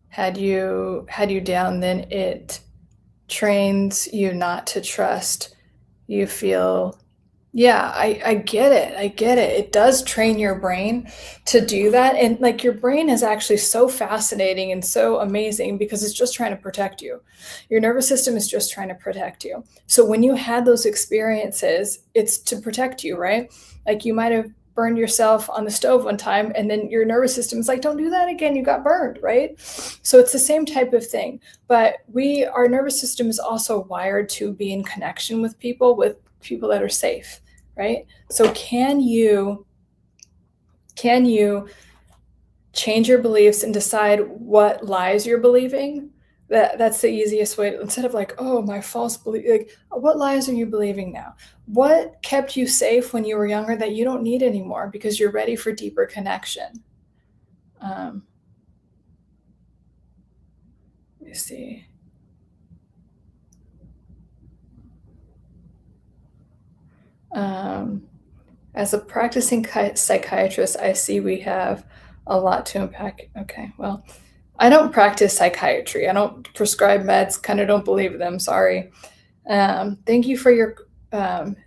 had you down, then it trains you not to trust. You feel, yeah, I get it. I get it. It does train your brain to do that. And like your brain is actually so fascinating and so amazing because it's just trying to protect you. Your nervous system is just trying to protect you. So when you had those experiences, it's to protect you, right? Like you might have burned yourself on the stove one time and then your nervous system is like, don't do that again, you got burned, right? So it's the same type of thing. But our nervous system is also wired to be in connection with people that are safe, right? So can you change your beliefs and decide what lies you're believing? That's the easiest way. Instead of like, oh, my false belief, like, what lies are you believing now? What kept you safe when you were younger that you don't need anymore because you're ready for deeper connection? Let me see. As a practicing psychiatrist, I see we have a lot to unpack. Okay, well, I don't practice psychiatry. I don't prescribe meds, kind of don't believe them, sorry. Thank you for your,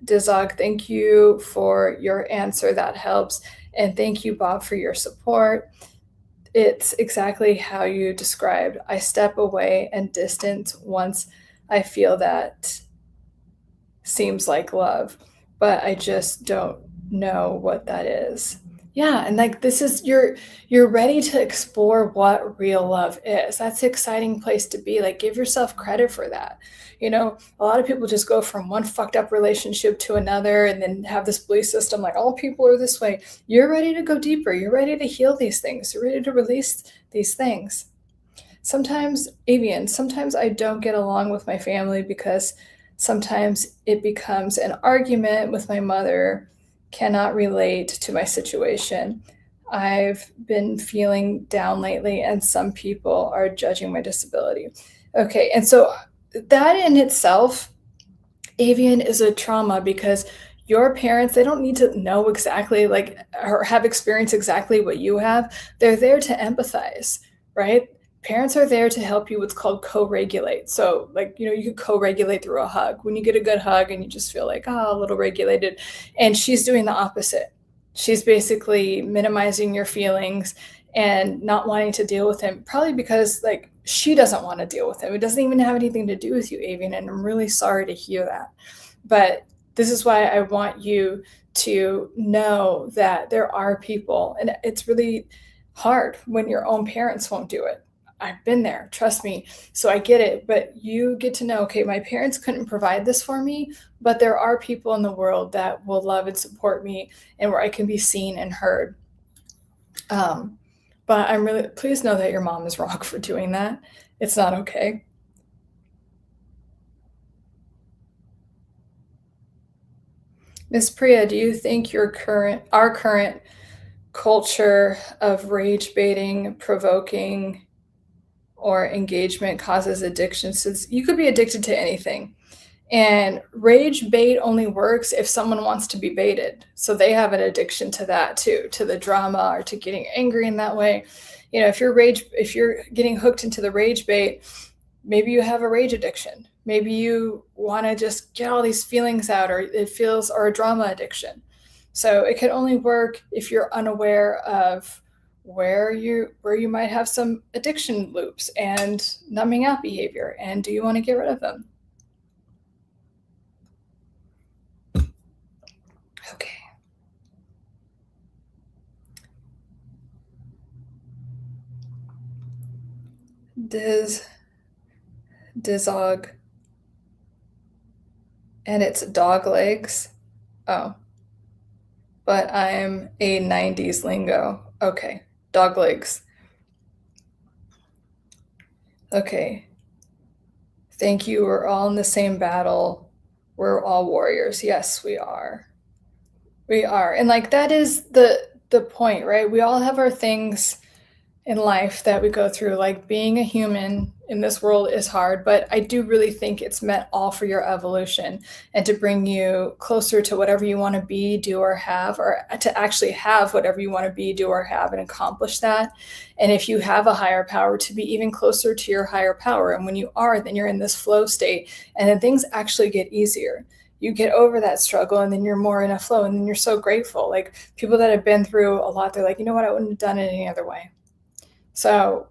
Dizog, thank you for your answer, that helps. And thank you, Bob, for your support. It's exactly how you described. I step away and distance once I feel that seems like love, but I just don't know what that is. Yeah, and like this is you're ready to explore what real love is. That's an exciting place to be. Like give yourself credit for that. You know, a lot of people just go from one fucked up relationship to another and then have this belief system like all people are this way. You're ready to go deeper. You're ready to heal these things. You're ready to release these things. Sometimes, Avian, sometimes I don't get along with my family because sometimes it becomes an argument with my mother, cannot relate to my situation. I've been feeling down lately, and some people are judging my disability. Okay, and so that in itself, Avian, is a trauma because your parents, they don't need to know exactly like or have experienced exactly what you have. They're there to empathize, right? Parents are there to help you what's called co-regulate. So like, you could co-regulate through a hug. When you get a good hug and you just feel like, a little regulated. And she's doing the opposite. She's basically minimizing your feelings and not wanting to deal with him, probably because like she doesn't want to deal with him. It doesn't even have anything to do with you, Avian, and I'm really sorry to hear that. But this is why I want you to know that there are people, and it's really hard when your own parents won't do it. I've been there, trust me. So I get it, but you get to know, okay, my parents couldn't provide this for me, but there are people in the world that will love and support me and where I can be seen and heard. But I'm really, please know that your mom is wrong for doing that. It's not okay. Miss Priya, do you think our current culture of rage baiting, provoking, or engagement causes addictions? Since you could be addicted to anything. And rage bait only works if someone wants to be baited. So they have an addiction to that too, to the drama or to getting angry in that way. If you're getting hooked into the rage bait, maybe you have a rage addiction. Maybe you want to just get all these feelings out, or a drama addiction. So it can only work if you're unaware of where you might have some addiction loops and numbing out behavior, and do you want to get rid of them? Okay. Dizog. And it's dog legs. Oh. But I'm a 90s lingo. Okay. Dog legs. Okay. Thank you. We're all in the same battle. We're all warriors. Yes, we are. We are. And like that is the point, right? We all have our things in life that we go through. Like being a human in this world is hard, but I do really think it's meant all for your evolution and to bring you closer to whatever you want to be, do, or have, or to actually have whatever you want to be, do, or have and accomplish that. And if you have a higher power, to be even closer to your higher power. And when you are, then you're in this flow state and then things actually get easier. You get over that struggle and then you're more in a flow and then you're so grateful. Like people that have been through a lot, they're like, you know what, I wouldn't have done it any other way. So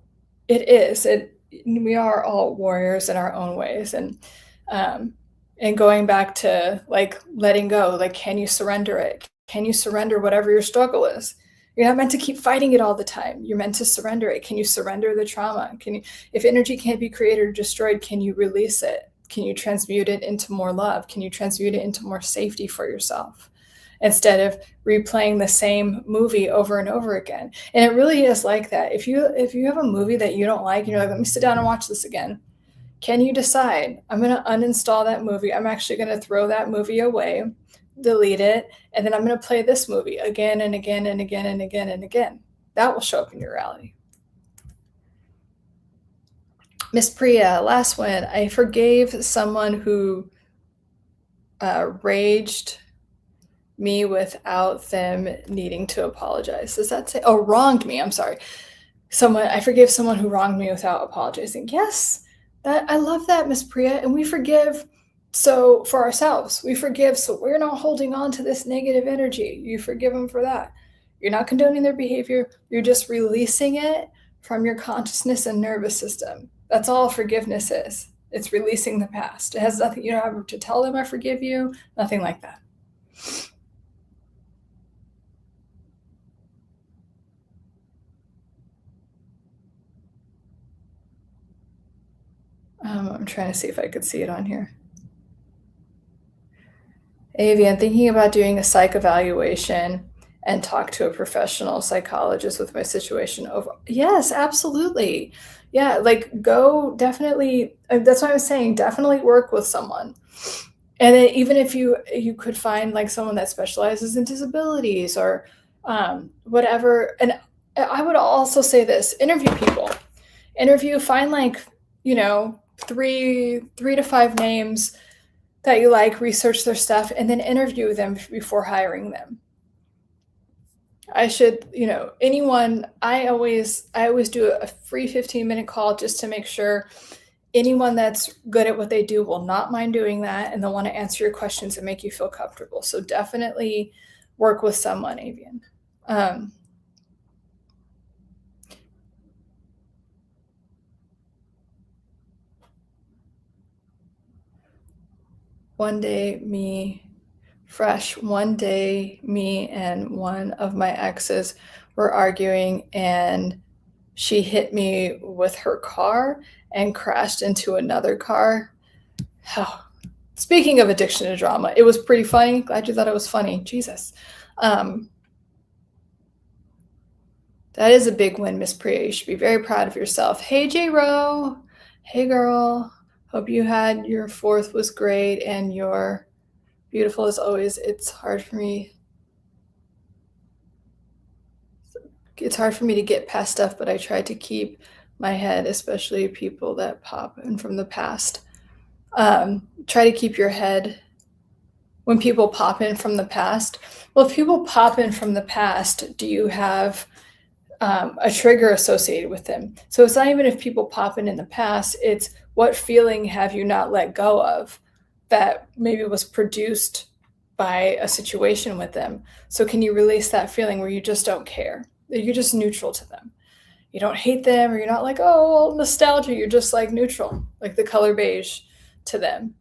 we are all warriors in our own ways. And going back to like letting go, like, can you surrender it? Can you surrender whatever your struggle is? You're not meant to keep fighting it all the time. You're meant to surrender it. Can you surrender the trauma? If energy can't be created or destroyed, can you release it? Can you transmute it into more love? Can you transmute it into more safety for yourself? Instead of replaying the same movie over and over again. And it really is like that. If you have a movie that you don't like, and you're like, let me sit down and watch this again. Can you decide, I'm going to uninstall that movie. I'm actually going to throw that movie away, delete it, and then I'm going to play this movie again and again and again and again and again. That will show up in your reality. Miss Priya, last one. I forgave someone who raged me without them needing to apologize. Does that say, oh, wronged me? I'm sorry. I forgive someone who wronged me without apologizing. Yes, I love that, Miss Priya. And we forgive so for ourselves. We forgive so we're not holding on to this negative energy. You forgive them for that. You're not condoning their behavior. You're just releasing it from your consciousness and nervous system. That's all forgiveness is. It's releasing the past. It has nothing, you don't have to tell them I forgive you, nothing like that. I'm trying to see if I could see it on here. Avian, thinking about doing a psych evaluation and talk to a professional psychologist with my situation over. Yes, absolutely. Yeah, like go definitely. That's what I was saying. Definitely work with someone. And then even if you could find like someone that specializes in disabilities or whatever. And I would also say this: interview people. Find like 3 to 5 names that you like, research their stuff, and then interview them before hiring them. I should, anyone, I always do a free 15-minute call just to make sure anyone that's good at what they do will not mind doing that, and they'll want to answer your questions and make you feel comfortable. So definitely work with someone, Avian. One day, me and one of my exes were arguing, and she hit me with her car and crashed into another car. Oh, speaking of addiction to drama, it was pretty funny. Glad you thought it was funny. Jesus. That is a big win, Miss Priya. You should be very proud of yourself. Hey, J-Ro. Hey, girl. Hope you had your 4th was great and you're beautiful as always. It's hard for me to get past stuff, but I try to keep my head, especially people that pop in from the past. Try to keep your head when people pop in from the past. Well, if people pop in from the past, do you have a trigger associated with them? So it's not even if people pop in the past, it's what feeling have you not let go of that maybe was produced by a situation with them. So can you release that feeling where you just don't care? You're just neutral to them. You don't hate them, or you're not like, oh, nostalgia. You're just like neutral, like the color beige to them.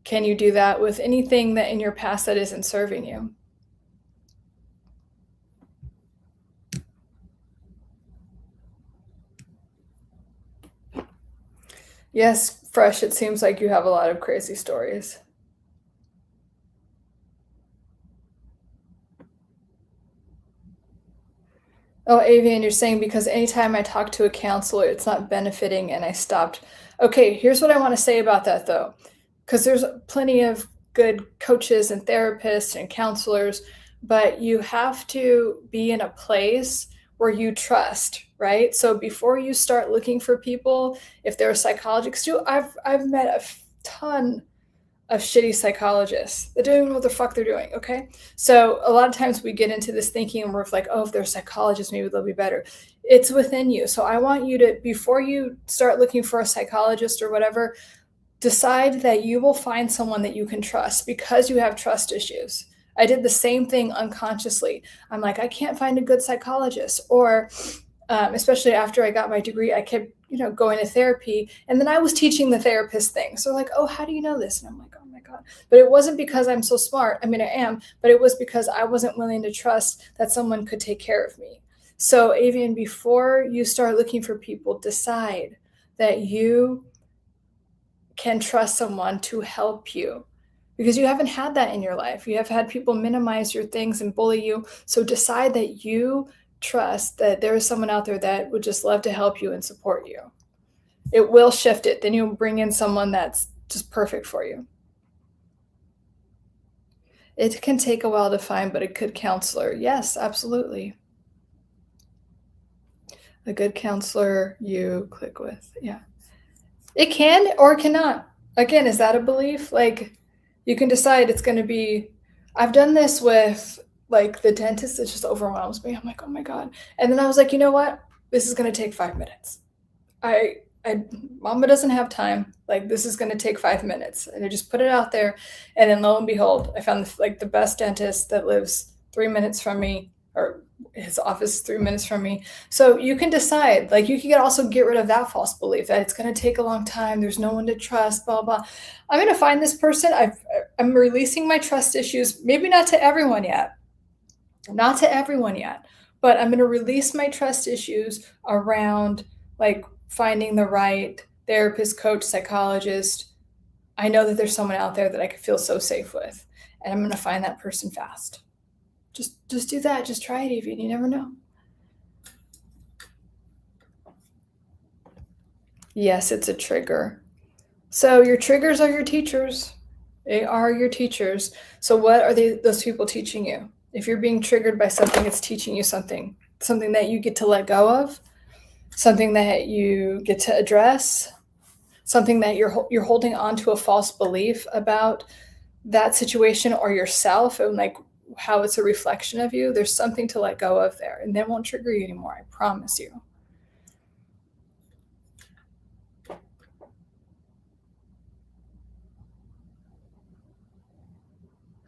Can you do that with anything that in your past that isn't serving you? Yes, Fresh, it seems like you have a lot of crazy stories. Oh, Avian, you're saying because anytime I talk to a counselor, it's not benefiting and I stopped. Okay, here's what I want to say about that though, because there's plenty of good coaches and therapists and counselors, but you have to be in a place where you trust, right? So before you start looking for people, if they're a psychologist too, I've met a ton of shitty psychologists that don't even know what the fuck they're doing, okay? So a lot of times we get into this thinking and we're like, oh, if they're psychologists, maybe they'll be better. It's within you. So I want you to, before you start looking for a psychologist or whatever, decide that you will find someone that you can trust because you have trust issues. I did the same thing unconsciously. I'm like, I can't find a good psychologist. Or especially after I got my degree, I kept going to therapy, and then I was teaching the therapist thing. So like, oh, how do you know this? And I'm like, oh my God. But it wasn't because I'm so smart. I mean, I am, but it was because I wasn't willing to trust that someone could take care of me. So Avian, before you start looking for people, decide that you can trust someone to help you, because you haven't had that in your life. You have had people minimize your things and bully you. So decide that you trust that there is someone out there that would just love to help you and support you. It will shift it. Then you'll bring in someone that's just perfect for you. It can take a while to find, but a good counselor, yes, absolutely. A good counselor you click with, yeah. It can or cannot. Again, is that a belief? Like, you can decide it's going to be, I've done this with like the dentist. It just overwhelms me. I'm like, oh my God. And then I was like, you know what? This is going to take 5 minutes. Mama doesn't have time. Like, this is going to take 5 minutes. And I just put it out there. And then lo and behold, I found the best dentist that lives 3 minutes from me, or his office is 3 minutes from me. So you can decide, like, you can also get rid of that false belief that it's going to take a long time. There's no one to trust, blah, blah. I'm going to find this person. I'm releasing my trust issues. Maybe not to everyone yet. Not to everyone yet. But I'm going to release my trust issues around like finding the right therapist, coach, psychologist. I know that there's someone out there that I could feel so safe with. And I'm going to find that person fast. Just do that. Just try it, Evie. You never know. Yes, it's a trigger. So your triggers are your teachers. They are your teachers. So what are those people teaching you? If you're being triggered by something, it's teaching you something that you get to let go of, something that you get to address, something that you're holding on to a false belief about that situation or yourself, and like how it's a reflection of you. There's something to let go of there, and that won't trigger you anymore. I promise you.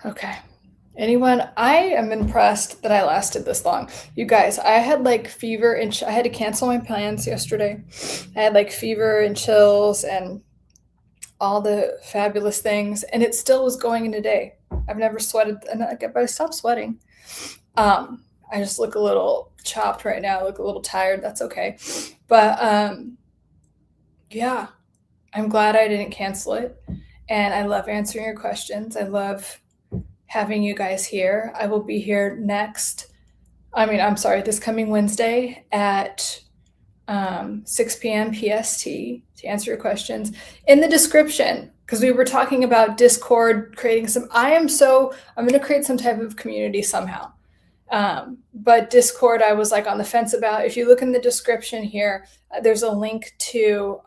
Okay. Anyone? I am impressed that I lasted this long. You guys, I had like fever and I had to cancel my plans yesterday. I had like fever and chills and all the fabulous things, and it still was going in today. I've never sweated, but I stopped sweating. I just look a little chopped right now. I look a little tired. That's okay. But yeah, I'm glad I didn't cancel it. And I love answering your questions. I love having you guys here. I will be here this coming Wednesday at 6 p.m. PST to answer your questions. In the description, because we were talking about Discord, creating I'm going to create some type of community somehow. But Discord, I was like on the fence about. If you look in the description here, there's a link to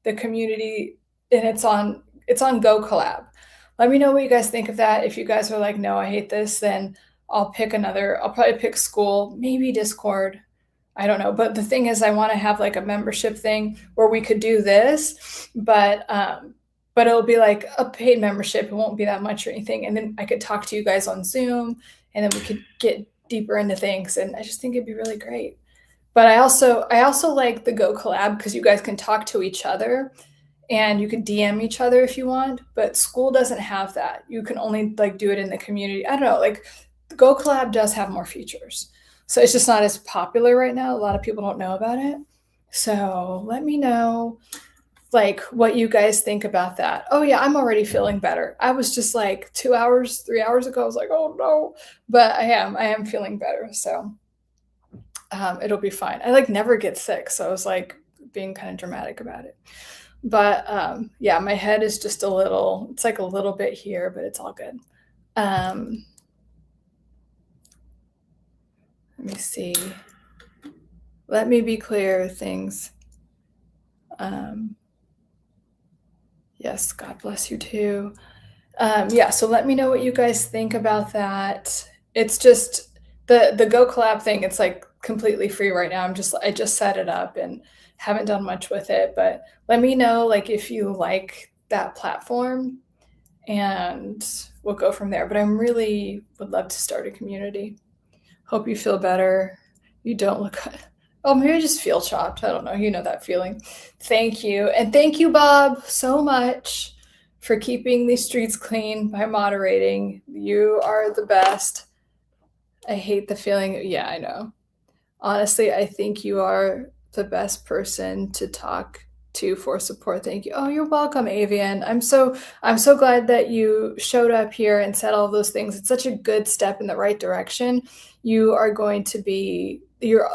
the community, and it's on Collab. Let me know what you guys think of that. If you guys are like, no, I hate this, then I'll probably pick school, maybe Discord. I don't know. But the thing is, I want to have like a membership thing where we could do this, but it'll be like a paid membership. It won't be that much or anything. And then I could talk to you guys on Zoom, and then we could get deeper into things. And I just think it'd be really great. But I also like the Go Collab because you guys can talk to each other. And you can DM each other if you want, but school doesn't have that. You can only like do it in the community. I don't know, like Go Collab does have more features. So it's just not as popular right now. A lot of people don't know about it. So let me know like what you guys think about that. Oh yeah, I'm already feeling better. I was just like 3 hours ago, I was like, oh no, but I am feeling better. So It'll be fine. I like never get sick, so I was like being kind of dramatic about it. But yeah, my head is just it's like a little bit here, but it's all good. Let me see. Let me be clear things. Yes, God bless you too. Yeah, so let me know what you guys think about that. It's just the Go Collab thing, it's like completely free right now. I just set it up and haven't done much with it, but let me know like if you like that platform and we'll go from there. But I really would love to start a community. Hope you feel better. You don't look oh, maybe I just feel chopped. I don't know. You know that feeling. Thank you. And thank you, Bob, so much for keeping these streets clean by moderating. You are the best. I hate the feeling. Yeah, I know. Honestly, I think you are the best person to talk to for support. Thank you. Oh, you're welcome, Avian. I'm so glad that you showed up here and said all those things. It's such a good step in the right direction. You're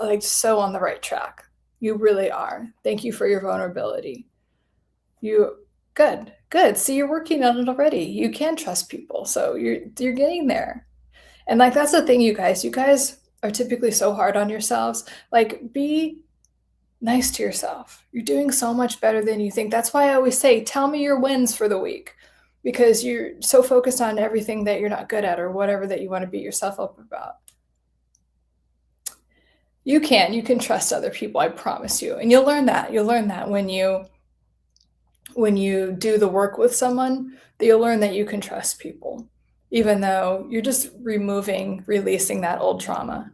like so on the right track. You really are. Thank you for your vulnerability. Good. See, you're working on it already. You can trust people. So you're getting there. And like that's the thing, you guys are typically so hard on yourselves. Like be nice to yourself. You're doing so much better than you think. That's why I always say, tell me your wins for the week, because you're so focused on everything that you're not good at or whatever that you want to beat yourself up about. You can trust other people, I promise you. And you'll learn that. You'll learn that when you do the work with someone, that you'll learn that you can trust people, even though you're just releasing that old trauma.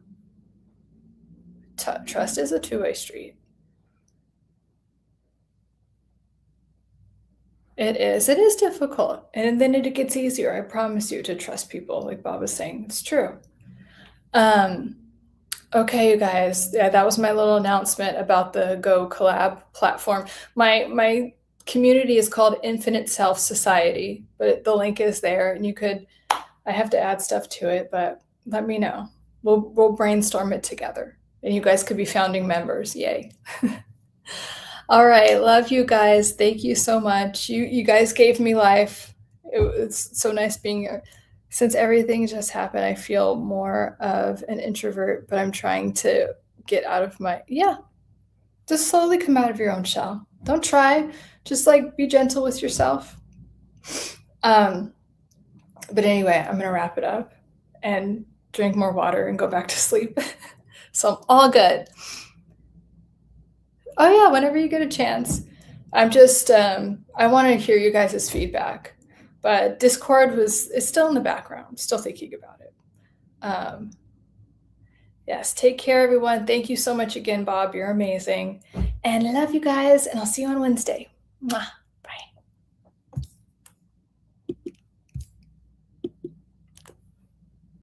Trust is a two-way street. It is difficult. And then it gets easier, I promise you, to trust people, like Bob was saying. It's true. Okay, you guys. Yeah, that was my little announcement about the Go Collab platform. My community is called Infinite Self Society, but the link is there, and I have to add stuff to it, but let me know. We'll brainstorm it together, and you guys could be founding members. Yay. All right, love you guys. Thank you so much. You guys gave me life. It's so nice being here. Since everything just happened, I feel more of an introvert, but I'm trying to get out of just slowly come out of your own shell. Don't try, just like be gentle with yourself. But anyway, I'm gonna wrap it up and drink more water and go back to sleep. So I'm all good. Oh yeah, whenever you get a chance. I'm just I want to hear you guys' feedback. But Discord is still in the background. I'm still thinking about it. Yes, take care, everyone. Thank you so much again, Bob. You're amazing. And I love you guys, and I'll see you on Wednesday. Mwah.